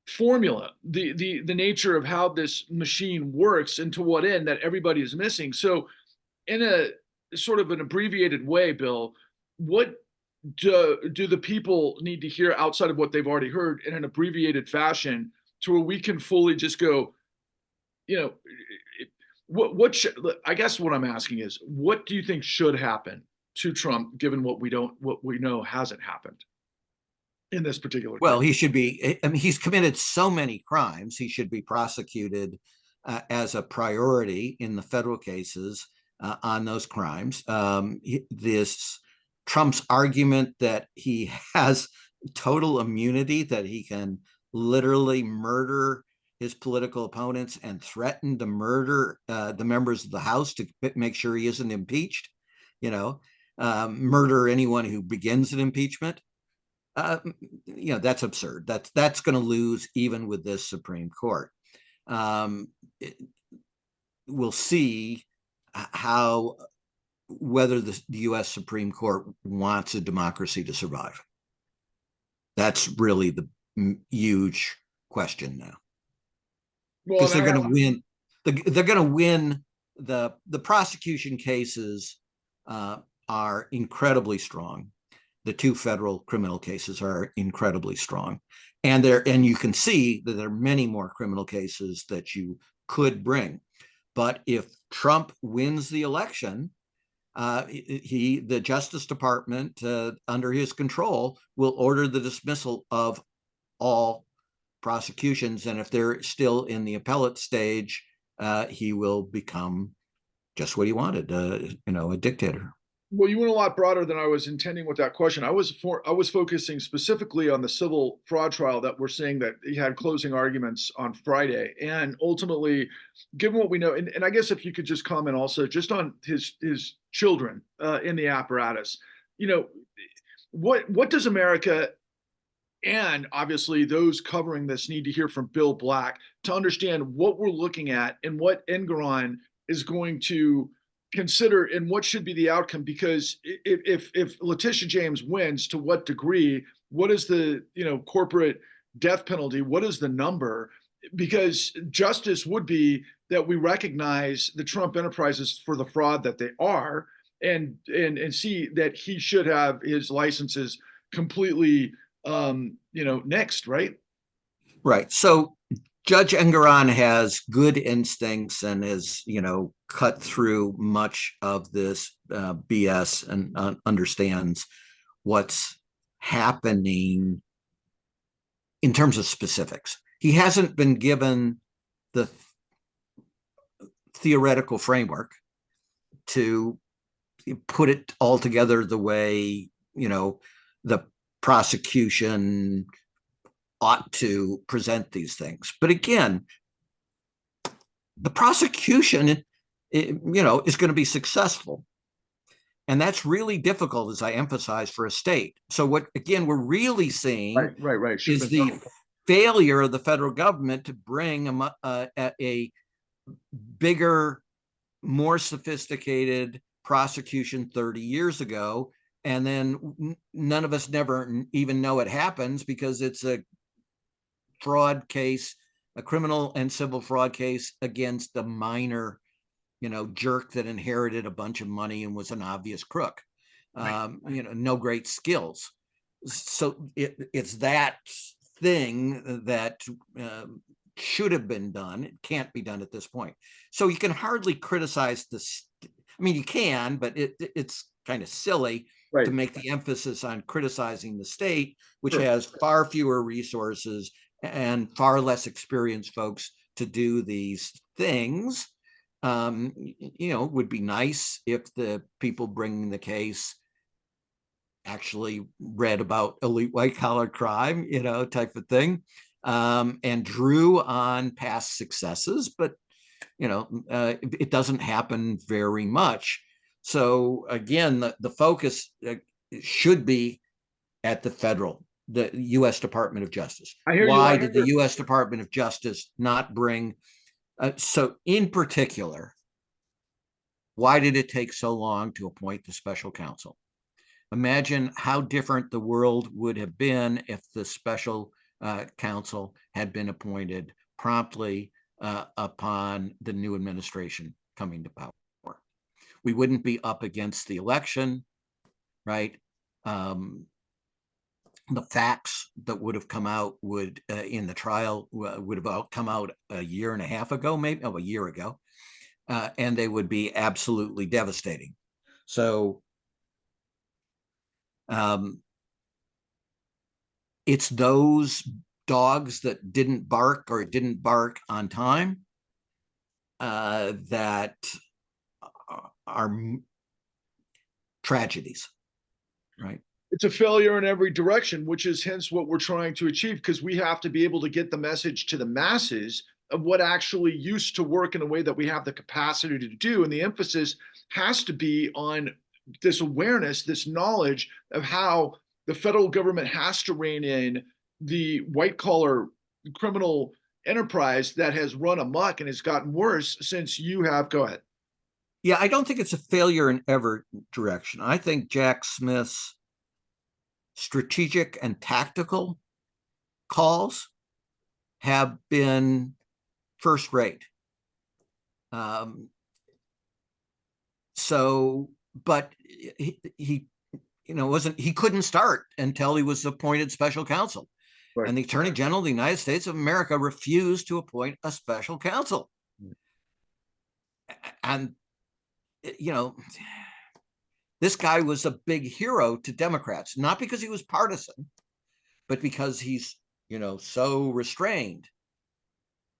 formula, the nature of how this machine works and to what end that everybody is missing. So in a sort of an abbreviated way, Bill, what do the people need to hear outside of what they've already heard in an abbreviated fashion to where we can fully just go, what should, I guess what I'm asking is, what do you think should happen to Trump, given what we know hasn't happened in this particular case? Well, he should be, I mean, he's committed so many crimes, he should be prosecuted as a priority in the federal cases on those crimes. This Trump's argument that he has total immunity, that he can literally murder his political opponents and threaten to murder the members of the House to make sure he isn't impeached, murder anyone who begins an impeachment. That's absurd. That's going to lose even with this Supreme Court. We'll see whether the U.S. Supreme Court wants a democracy to survive. That's really the huge question now, because they're going to win. They're going to win the prosecution cases. Are incredibly strong. The two federal criminal cases are incredibly strong, and you can see that there are many more criminal cases that you could bring. But if Trump wins the election, the Justice Department, under his control, will order the dismissal of all prosecutions, and if they're still in the appellate stage, he will become just what he wanted, a dictator. Well, you went a lot broader than I was intending with that question. I was focusing specifically on the civil fraud trial that we're seeing that he had closing arguments on Friday. And ultimately, given what we know, and I guess if you could just comment also just on his children in the apparatus, what does America and obviously those covering this need to hear from Bill Black to understand what we're looking at and what Engoron is going to consider and what should be the outcome? Because if Letitia James wins, to what degree? What is the corporate death penalty? What is the number? Because justice would be that we recognize the Trump enterprises for the fraud that they are, and see that he should have his licenses completely nixed, right? Right. So Judge Engoron has good instincts and has, cut through much of this BS and understands what's happening in terms of specifics. He hasn't been given the theoretical framework to put it all together the way the prosecution ought to present these things. But again, the prosecution, is going to be successful. And that's really difficult, as I emphasize, for a state. So what, again, we're really seeing right. is the failure of the federal government to bring a bigger, more sophisticated prosecution 30 years ago. And then none of us never even know it happens because it's a fraud case, a criminal and civil fraud case against a minor, jerk that inherited a bunch of money and was an obvious crook. No great skills. So it's that thing that should have been done. It can't be done at this point. So you can hardly criticize this. I mean, you can, but it's kind of silly to make the emphasis on criticizing the state, which has far fewer resources and far less experienced folks to do these things. Would be nice if the people bringing the case actually read about elite white collar crime, type of thing, and drew on past successes, but it doesn't happen very much. So again, the focus should be at the U.S. Department of Justice. Why did the U.S. Department of Justice not bring? So in particular, why did it take so long to appoint the special counsel? Imagine how different the world would have been if the special counsel had been appointed promptly upon the new administration coming to power. We wouldn't be up against the election, right? The facts that would have come out in the trial would have come out a year and a half ago, maybe a year ago, and they would be absolutely devastating. So it's those dogs that didn't bark or didn't bark on time that are tragedies, right? It's a failure in every direction, which is hence what we're trying to achieve, because we have to be able to get the message to the masses of what actually used to work in a way that we have the capacity to do. And the emphasis has to be on this awareness, this knowledge of how the federal government has to rein in the white collar criminal enterprise that has run amok and has gotten worse since you have. Go ahead. Yeah, I don't think it's a failure in every direction. I think Jack Smith's strategic and tactical calls have been first rate. But he couldn't start until he was appointed special counsel. Right. And the Attorney General of the United States of America refused to appoint a special counsel. And, this guy was a big hero to Democrats, not because he was partisan, but because he's, so restrained.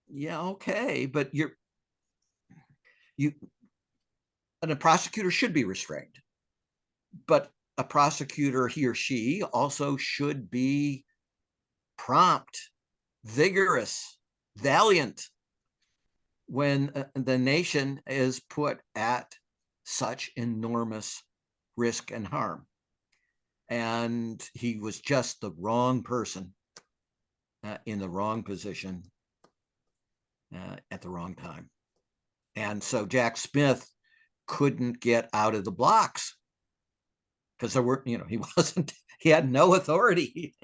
Yeah, okay, but and a prosecutor should be restrained, but a prosecutor, he or she, also should be prompt, vigorous, valiant when the nation is put at such enormous risk and harm. And he was just the wrong person in the wrong position at the wrong time. And so Jack Smith couldn't get out of the blocks because he had no authority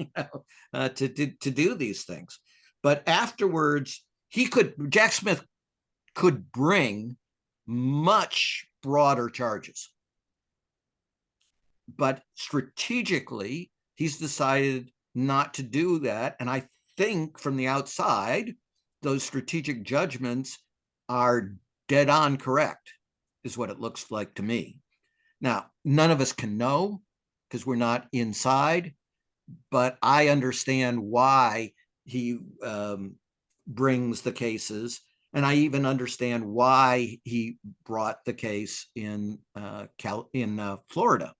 to do these things. But afterwards, Jack Smith could bring much broader charges. But strategically, he's decided not to do that. And I think from the outside, those strategic judgments are dead on correct, is what it looks like to me. Now, none of us can know because we're not inside, but I understand why he brings the cases. And I even understand why he brought the case in Florida.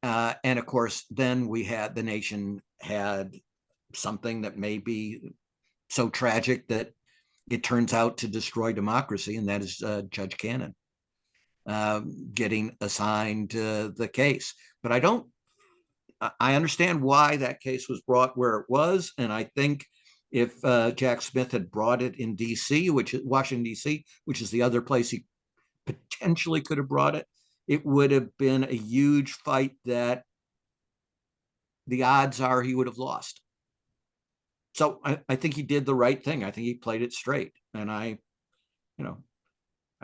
And of course, then the nation had something that may be so tragic that it turns out to destroy democracy, and that is Judge Cannon getting assigned the case. But I understand why that case was brought where it was, and I think if Jack Smith had brought it in D.C., which is Washington, D.C., which is the other place he potentially could have brought it, it would have been a huge fight that the odds are he would have lost. So I think he did the right thing. I think he played it straight. And I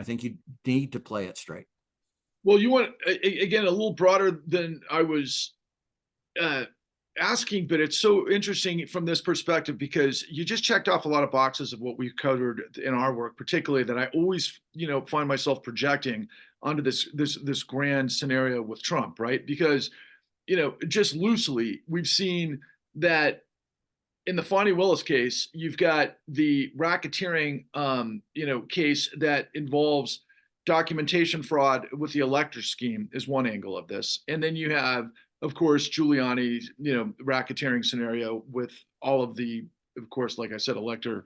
think you need to play it straight. Well, you want, again, a little broader than I was asking, but it's so interesting from this perspective because you just checked off a lot of boxes of what we've covered in our work, particularly that I always, find myself projecting onto this grand scenario with Trump, right? Because, just loosely, we've seen that in the Fonnie Willis case, you've got the racketeering, case that involves documentation fraud with the elector scheme is one angle of this, and then you have, of course, Giuliani's, racketeering scenario with all of the, of course, like I said, elector,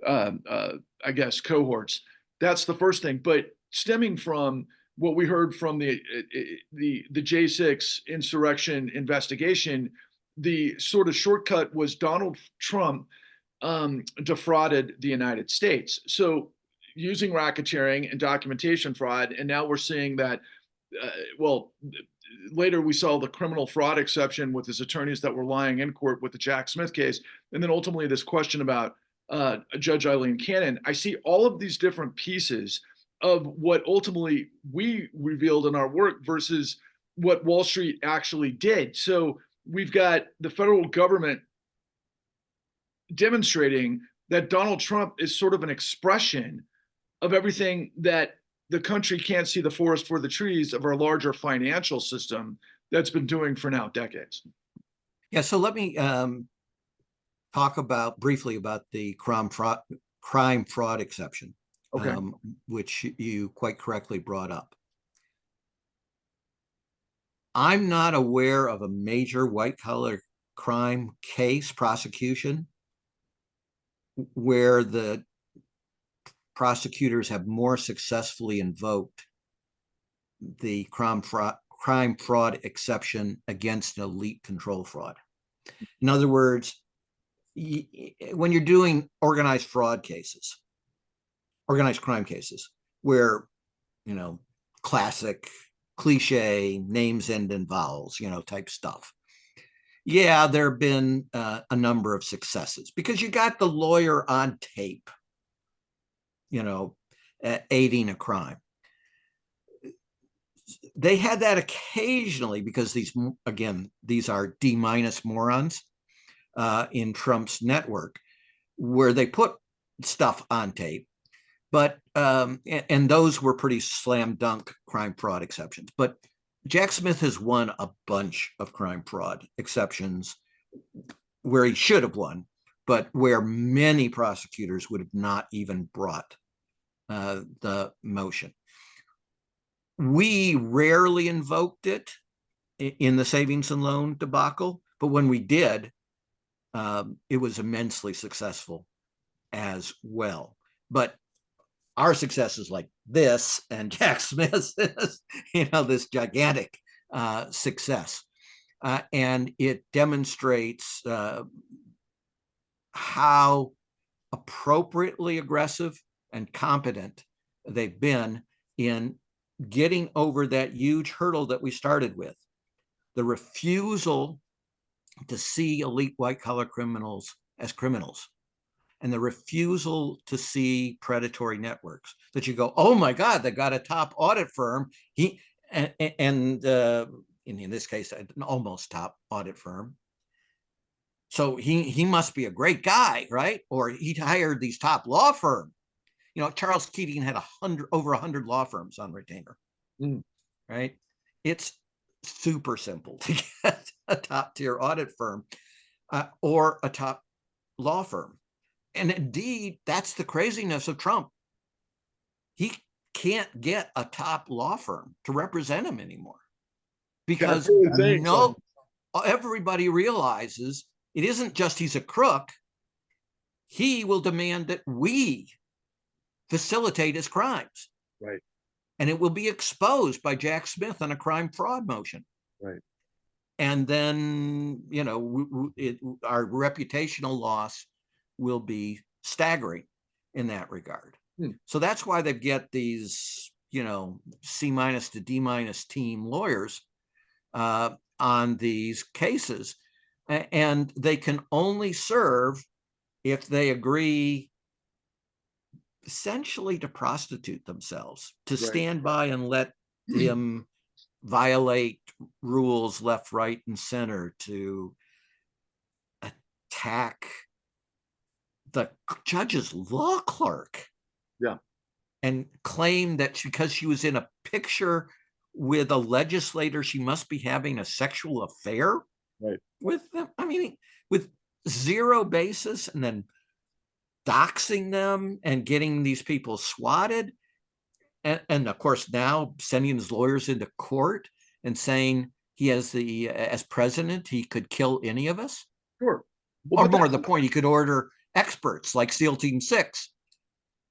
I guess, cohorts. That's the first thing. But stemming from what we heard from the J6 insurrection investigation, the sort of shortcut was Donald Trump defrauded the United States. So using racketeering and documentation fraud, and now we're seeing that, later we saw the criminal fraud exception with his attorneys that were lying in court with the Jack Smith case, and then ultimately this question about Judge Eileen Cannon. I see all of these different pieces of what ultimately we revealed in our work versus what Wall Street actually did. So we've got the federal government demonstrating that Donald Trump is sort of an expression of everything that the country can't see the forest for the trees of our larger financial system that's been doing for now decades. Yeah, so let me talk briefly about the crime fraud exception, Okay. Which you quite correctly brought up. I'm not aware of a major white collar crime case prosecution where the prosecutors have more successfully invoked the crime fraud exception against an elite control fraud. In other words, when you're doing organized crime cases, where, classic cliche names end in vowels, type stuff. Yeah, there have been a number of successes because you got the lawyer on tape, aiding a crime. They had that occasionally because these are D- morons in Trump's network where they put stuff on tape. But and those were pretty slam dunk crime fraud exceptions. But Jack Smith has won a bunch of crime fraud exceptions where he should have won, but where many prosecutors would have not even brought the motion. We rarely invoked it in the savings and loan debacle, but when we did, it was immensely successful as well. But our success is like this, and Jack Smith's is, this gigantic success. And it demonstrates how appropriately aggressive and competent they've been in getting over that huge hurdle that we started with. The refusal to see elite white-collar criminals as criminals, and the refusal to see predatory networks that you go, oh my God, they got a top audit firm. In this case, an almost top audit firm. So he must be a great guy, right? Or he hired these top law firm. Charles Keating had over 100 law firms on retainer, right? It's super simple to get a top tier audit firm or a top law firm. And indeed, that's the craziness of Trump. He can't get a top law firm to represent him anymore. because saying no, everybody realizes it isn't just he's a crook. He will demand that we facilitate his crimes. Right. And it will be exposed by Jack Smith on a crime fraud motion. Right. And then, our reputational loss will be staggering in that regard. So that's why they get these, C- to D- team lawyers on these cases. And they can only serve if they agree essentially to prostitute themselves, to stand by and let them violate rules left, right, and center, to attack the judge's law clerk. Yeah. And claim that because she was in a picture with a legislator, she must be having a sexual affair with them. I mean, with zero basis, and then doxing them and getting these people swatted. And of course, now sending his lawyers into court and saying he has as president, he could kill any of us. Sure. Well, or more to the point, he could order experts like SEAL Team 6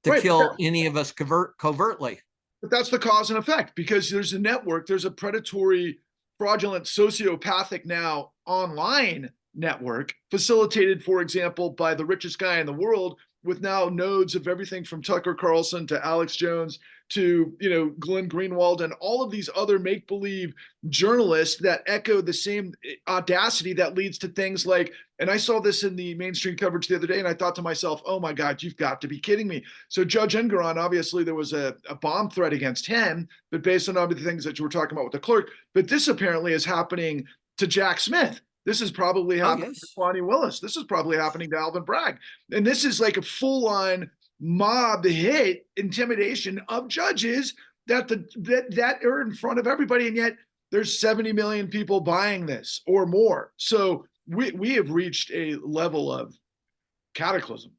to kill any of us covertly. But that's the cause and effect, because there's a network, there's a predatory, fraudulent, sociopathic now online network facilitated, for example, by the richest guy in the world, with now nodes of everything from Tucker Carlson to Alex Jones to, Glenn Greenwald and all of these other make-believe journalists that echo the same audacity that leads to things like, and I saw this in the mainstream coverage the other day, and I thought to myself, oh my God, you've got to be kidding me. So Judge Engoron, obviously there was a bomb threat against him, but based on all the things that you were talking about with the clerk, but this apparently is happening to Jack Smith. This is probably happening to Kwani Willis. This is probably happening to Alvin Bragg. And this is like a full-on mob hit intimidation of judges that are in front of everybody. And yet there's 70 million people buying this or more. So we have reached a level of cataclysm.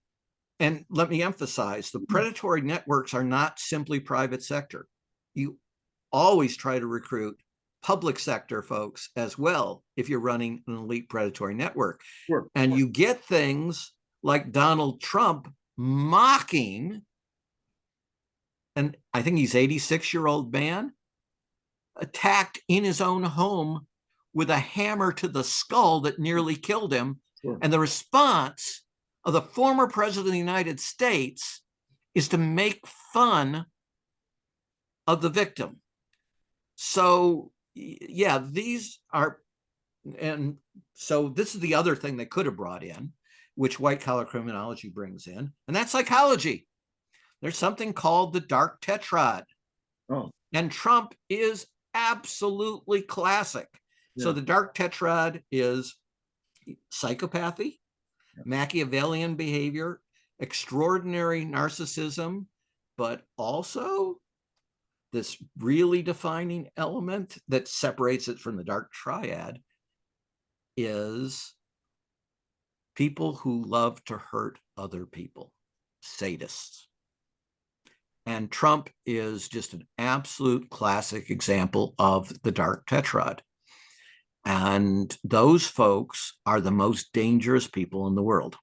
And let me emphasize, the predatory networks are not simply private sector. You always try to recruit public sector folks as well if you're running an elite predatory network. Sure. And you get things like Donald Trump mocking, and I think he's 86-year-old man, attacked in his own home with a hammer to the skull that nearly killed him. Sure. And the response of the former president of the United States is to make fun of the victim. So yeah, these are, and so this is the other thing they could have brought in, which white collar criminology brings in, and that's psychology. There's something called the dark tetrad. And Trump is absolutely classic. So the dark tetrad is psychopathy, Machiavellian behavior, extraordinary narcissism, but also this really defining element that separates it from the dark triad is people who love to hurt other people, sadists. And Trump is just an absolute classic example of the dark tetrad. And those folks are the most dangerous people in the world.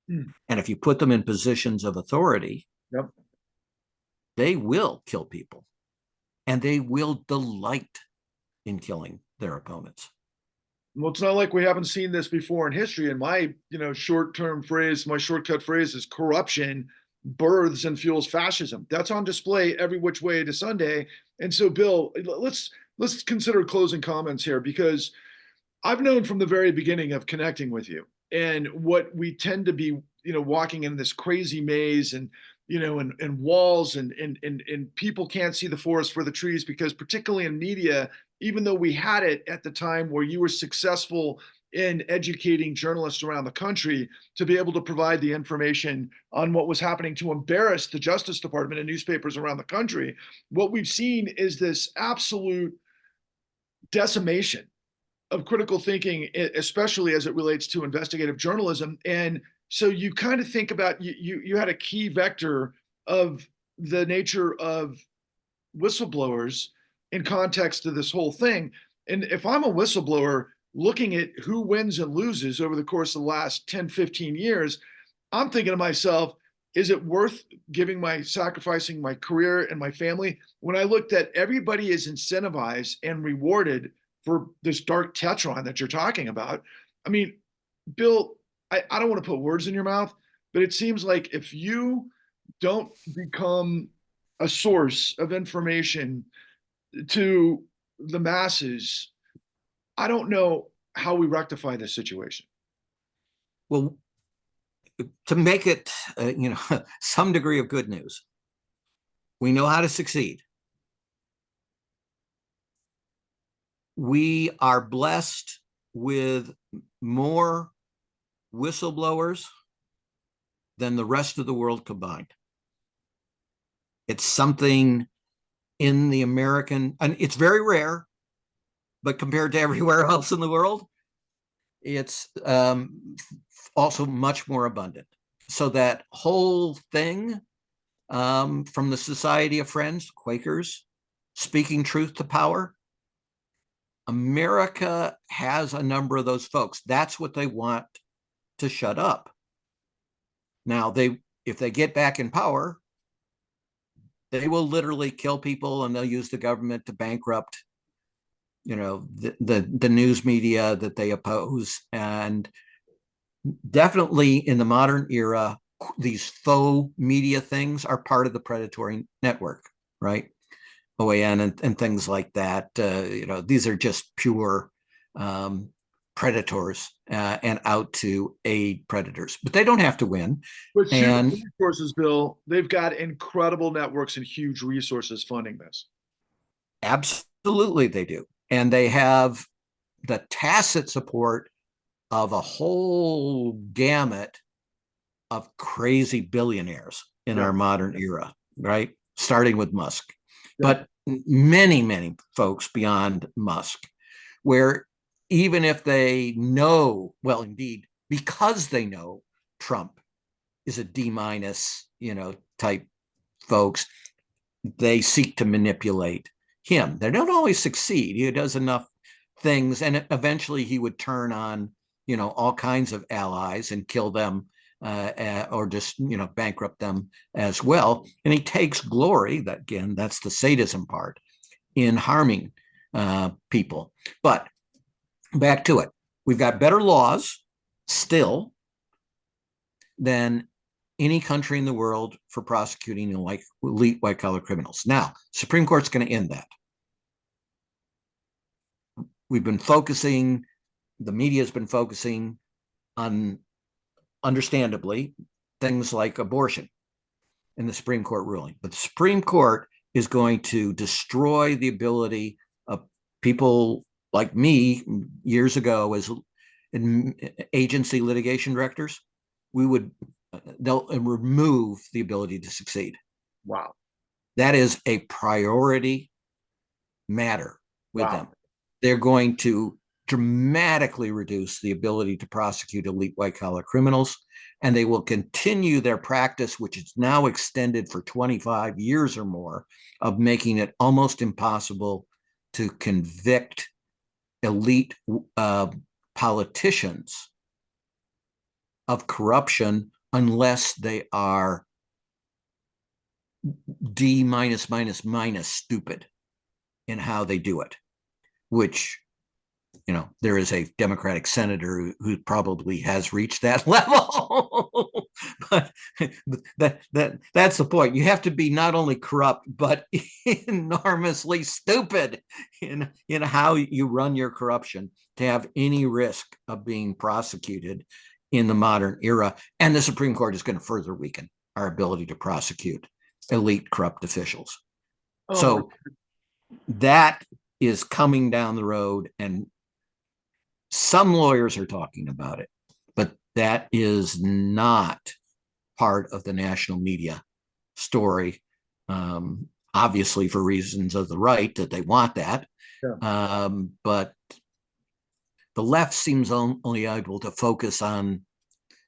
And if you put them in positions of authority, they will kill people. And they will delight in killing their opponents. Well, it's not like we haven't seen this before in history. And my, short-term phrase, my shortcut phrase is corruption births and fuels fascism. That's on display every which way to Sunday. And so, Bill, let's consider closing comments here, because I've known from the very beginning of connecting with you, and what we tend to be, walking in this crazy maze, and and walls, and people can't see the forest for the trees, because particularly in media, even though we had it at the time where you were successful in educating journalists around the country to be able to provide the information on what was happening to embarrass the Justice Department and newspapers around the country, what we've seen is this absolute decimation of critical thinking, especially as it relates to investigative journalism. And so you kind of think about, you had a key vector of the nature of whistleblowers in context to this whole thing. And if I'm a whistleblower looking at who wins and loses over the course of the last 10, 15 years, I'm thinking to myself, is it worth sacrificing my career and my family when I looked at everybody is incentivized and rewarded for this dark tetron that you're talking about? I mean, Bill, I don't want to put words in your mouth, but it seems like if you don't become a source of information to the masses, I don't know how we rectify this situation. Well, to make it, some degree of good news, we know how to succeed. We are blessed with more whistleblowers than the rest of the world combined. It's something in the American, and it's very rare, but compared to everywhere else in the world, it's also much more abundant. So that whole thing from the Society of Friends, Quakers, speaking truth to power, America has a number of those folks. That's what they want to shut up. Now, if they get back in power, they will literally kill people, and they'll use the government to bankrupt, the news media that they oppose. And definitely in the modern era, these faux media things are part of the predatory network, right? OAN and things like that. These are just pure predators and out to aid predators, but they don't have to win. But And resources, Bill, they've got incredible networks and huge resources funding this. Absolutely, they do. And they have the tacit support of a whole gamut of crazy billionaires in our modern era, right? Starting with Musk, but many, many folks beyond Musk, where even if they know, well, indeed, because they know Trump is a D minus, type folks, they seek to manipulate him. They don't always succeed. He does enough things, and eventually he would turn on, all kinds of allies and kill them or just, bankrupt them as well. And he takes glory, that again, that's the sadism part, in harming people. But back to it. We've got better laws still than any country in the world for prosecuting elite white collar criminals. Now, Supreme Court's going to end that. We've been focusing, the media has been focusing on, understandably, things like abortion in the Supreme Court ruling. But the Supreme Court is going to destroy the ability of people like me years ago as agency litigation directors. They'll remove the ability to succeed. Wow. That is a priority matter with them. They're going to dramatically reduce the ability to prosecute elite white collar criminals, and they will continue their practice, which is now extended for 25 years or more, of making it almost impossible to convict elite politicians of corruption unless they are D minus minus minus stupid in how they do it, which, there is a Democratic senator who probably has reached that level. But that's the point. You have to be not only corrupt, but enormously stupid in how you run your corruption to have any risk of being prosecuted in the modern era. And the Supreme Court is going to further weaken our ability to prosecute elite corrupt officials. So that is coming down the road, and some lawyers are talking about it, but that is not part of the national media story. Obviously, for reasons of the right, that they want that. But the left seems only able to focus on,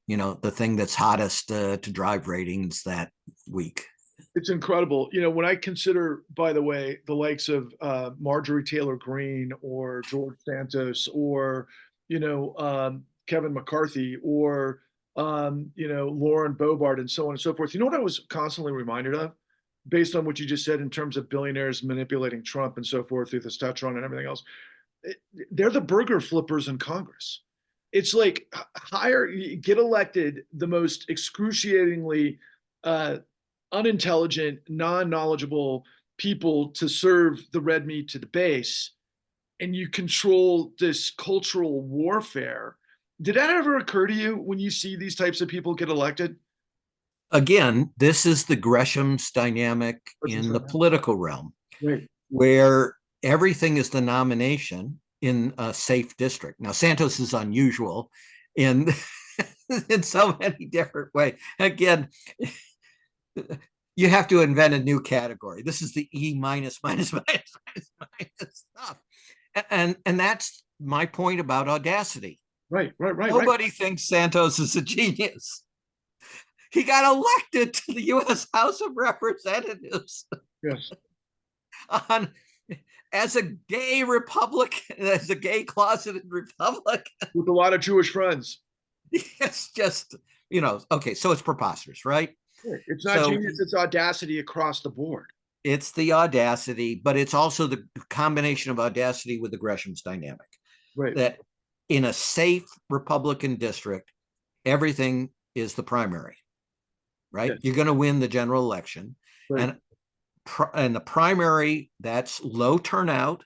the thing that's hottest to drive ratings that week. It's incredible. When I consider, by the way, the likes of Marjorie Taylor Greene or George Santos or, Kevin McCarthy or, Lauren Boebert and so on and so forth. You know what I was constantly reminded of, based on what you just said in terms of billionaires manipulating Trump and so forth through this tetrad and everything else? They're the burger flippers in Congress. It's like get elected the most excruciatingly uh, unintelligent, non-knowledgeable people to serve the red meat to the base, and you control this cultural warfare. Did that ever occur to you when you see these types of people get elected? Again, this is the Gresham's dynamic in the political realm, Right. where everything is the nomination in a safe district. Now, Santos is unusual in in so many different ways. Again, you have to invent a new category. This is the E minus minus minus minus minus stuff, and that's my point about audacity. Right. Nobody thinks Santos is a genius. He got elected to the U.S. House of Representatives. Yes. On as a gay Republican, as a gay closeted Republican. With a lot of Jewish friends. It's just, okay, so it's preposterous, right? It's not genius, it's audacity across the board. It's the audacity, but it's also the combination of audacity with the Gresham's dynamic. Right. That in a safe Republican district, everything is the primary, right? Yes. You're going to win the general election. Right. And the primary, that's low turnout.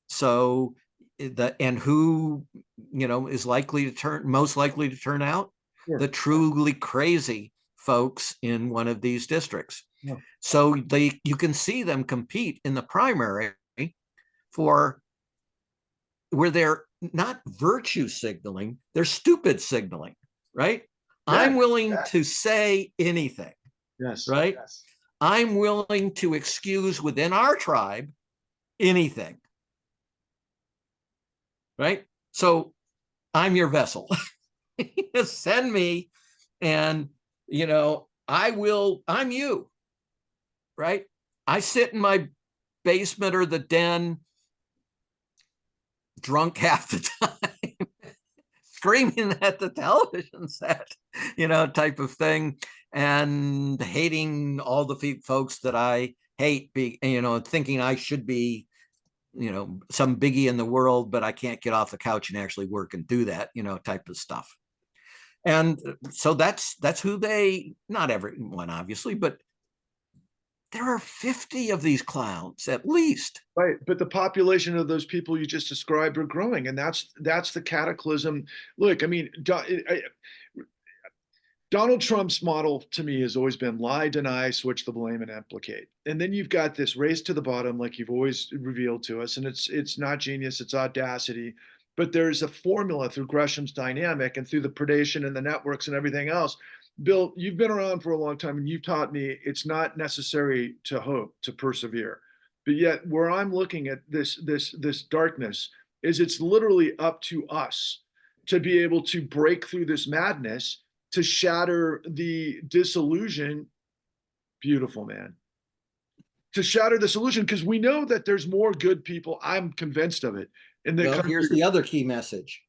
So who is most likely to turn out? Sure. The truly crazy folks in one of these districts. Yeah. So you can see them compete in the primary for where they're not virtue signaling, they're stupid signaling, right? Yeah. I'm willing to say anything. Yes. Right? Yes. I'm willing to excuse within our tribe anything. Right? So I'm your vessel. Send me, and I'm you. Right? I sit in my basement or the den drunk half the time, screaming at the television set, type of thing, and hating all the folks that I hate, thinking I should be, some biggie in the world, but I can't get off the couch and actually work and do that, type of stuff. And so that's who not everyone, obviously, but there are 50 of these clowns at least. Right, but the population of those people you just described are growing, and that's the cataclysm. Look, I mean, Donald Trump's model to me has always been lie, deny, switch the blame, and implicate. And then you've got this race to the bottom, like you've always revealed to us, and it's not genius, it's audacity. But there's a formula through Gresham's dynamic and through the predation and the networks and everything else. Bill, you've been around for a long time, and you've taught me it's not necessary to hope, to persevere. But yet, where I'm looking at this darkness is it's literally up to us to be able to break through this madness, to shatter the disillusion. Beautiful, man. To shatter this illusion, because we know that there's more good people. I'm convinced of it. Here's the other key message.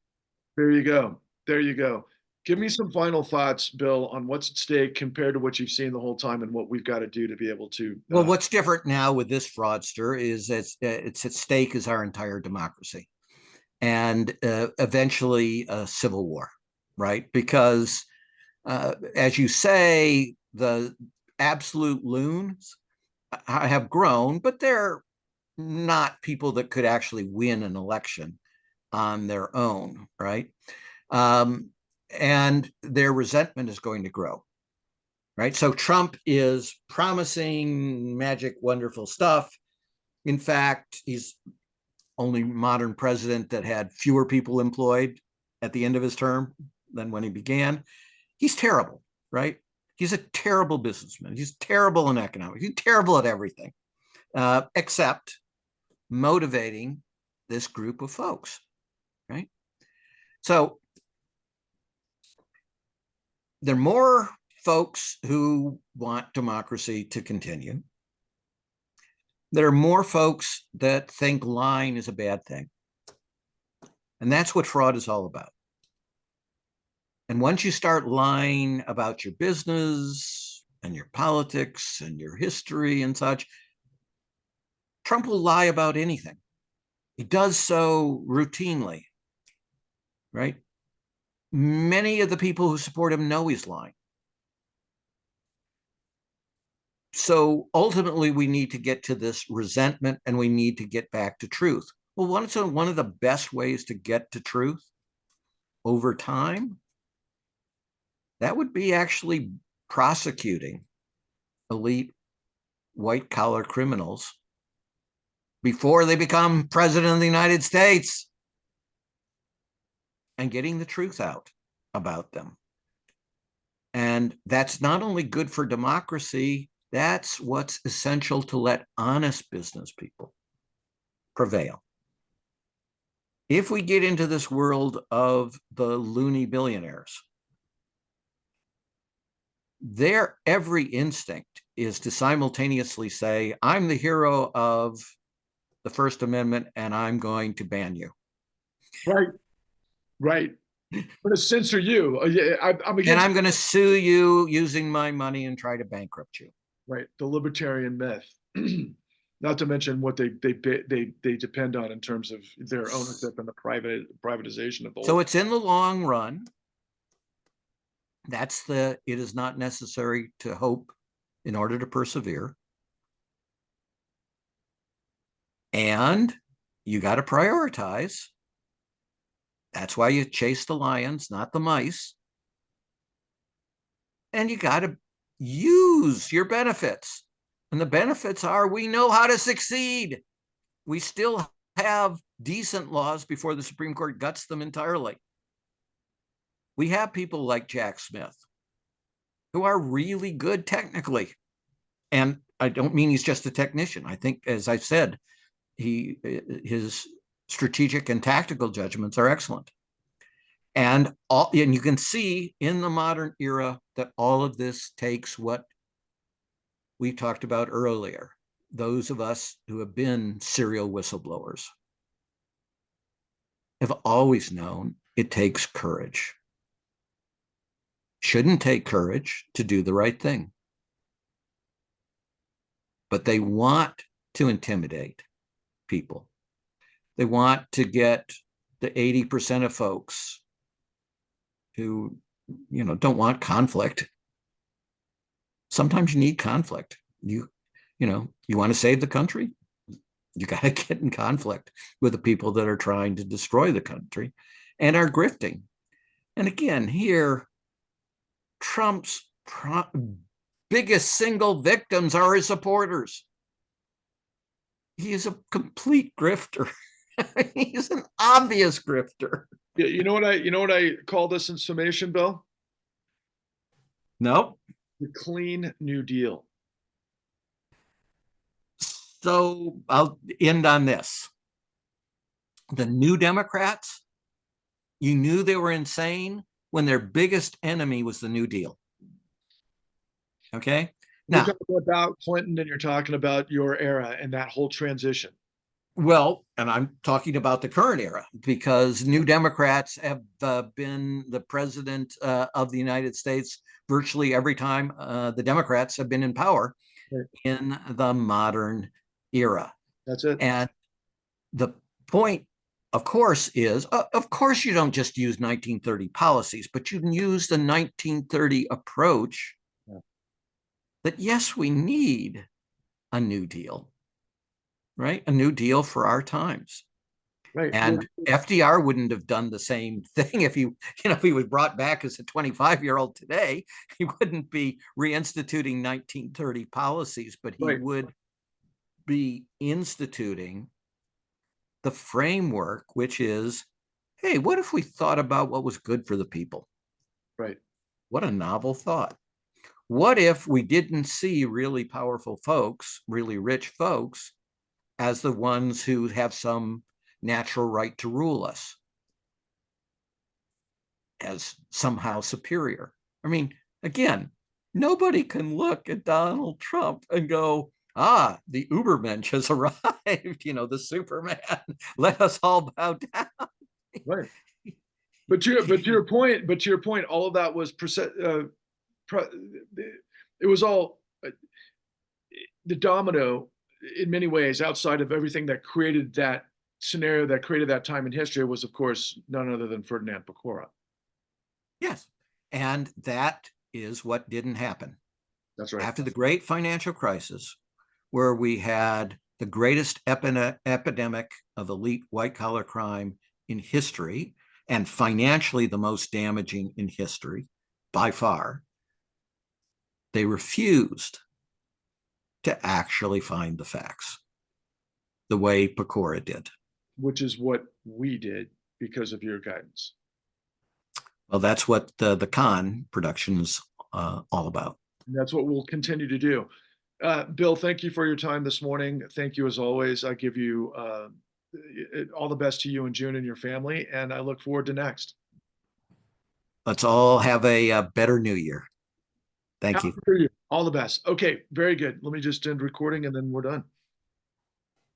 There you go. Give me some final thoughts, Bill, on what's at stake compared to what you've seen the whole time and what we've got to do to be able to. Well, what's different now with this fraudster is that it's at stake is our entire democracy, and eventually a civil war, right? Because as you say, the absolute loons have grown, but they're not people that could actually win an election on their own, right? And their resentment is going to grow, right? So Trump is promising magic, wonderful stuff. In fact, he's only modern president that had fewer people employed at the end of his term than when he began. He's terrible, right? He's a terrible businessman. He's terrible in economics. He's terrible at everything, except motivating this group of folks, right? So they're more folks who want democracy to continue. There are more folks that think lying is a bad thing. And that's what fraud is all about. And once you start lying about your business and your politics and your history and such, Trump will lie about anything. He does so routinely, right? Many of the people who support him know he's lying. So ultimately, we need to get to this resentment and we need to get back to truth. Well, one of the best ways to get to truth over time, that would be actually prosecuting elite white-collar criminals before they become president of the United States and getting the truth out about them. And that's not only good for democracy, that's what's essential to let honest business people prevail. If we get into this world of the loony billionaires, their every instinct is to simultaneously say, I'm the hero of the First Amendment and I'm going to ban you. Right. Right. I'm going to censor you. I'm against. And I'm going to sue you using my money and try to bankrupt you. Right. The libertarian myth. Not to mention what they depend on in terms of their ownership and the privatization of the whole. So it's in the long run. It is not necessary to hope in order to persevere. And you got to prioritize. That's why you chase the lions, not the mice. And you got to use your benefits. And the benefits are we know how to succeed. We still have decent laws before the Supreme Court guts them entirely. We have people like Jack Smith who are really good technically. And I don't mean he's just a technician. I think, as I said, his strategic and tactical judgments are excellent. And you can see in the modern era that all of this takes what we talked about earlier, those of us who have been serial whistleblowers have always known it takes courage. Shouldn't take courage to do the right thing. But they want to intimidate people. They want to get the 80% of folks who, don't want conflict. Sometimes you need conflict. You want to save the country? You got to get in conflict with the people that are trying to destroy the country and are grifting. And again, here, Trump's biggest single victims are his supporters. He is a complete grifter. He's an obvious grifter. Yeah, you know what I call this in summation, Bill? Nope. The clean New Deal. So I'll end on this. The New Democrats, you knew they were insane when their biggest enemy was the New Deal. Okay? Now, you're talking about Clinton and you're talking about your era and that whole transition. Well, and I'm talking about the current era because New Democrats have been the president of the United States virtually every time the Democrats have been in power in the modern era. That's it. And the point, of course, is, of course, you don't just use 1930 policies, but you can use the 1930 approach that, yes, we need a New Deal. Right? A New Deal for our times. Right. And FDR wouldn't have done the same thing if he was brought back as a 25-year-old today. He wouldn't be reinstituting 1930 policies, but he would be instituting the framework, which is, hey, what if we thought about what was good for the people? Right. What a novel thought. What if we didn't see really powerful folks, really rich folks, as the ones who have some natural right to rule us as somehow superior? I mean, again, Nobody can look at Donald Trump and go, ah, the Ubermensch has arrived, the Superman. Let us all bow down. Right. But to your point, all of that was pro, it was all the domino in many ways outside of everything that created that scenario, that created that time in history, was of course none other than Ferdinand Pecora. Yes. And that is what didn't happen. That's right. After the great financial crisis, where we had the greatest epidemic of elite white collar crime in history, and financially the most damaging in history by far, they refused to actually find the facts the way Pecora did. Which is what we did because of your guidance. Well, that's what the Con production is all about. And that's what we'll continue to do. Bill, thank you for your time this morning. Thank you as always. I give you all the best to you and June and your family, and I look forward to next. Let's all have a better new year. Thank you. Happy New Year. All the best. Okay, very good. Let me just end recording and then we're done.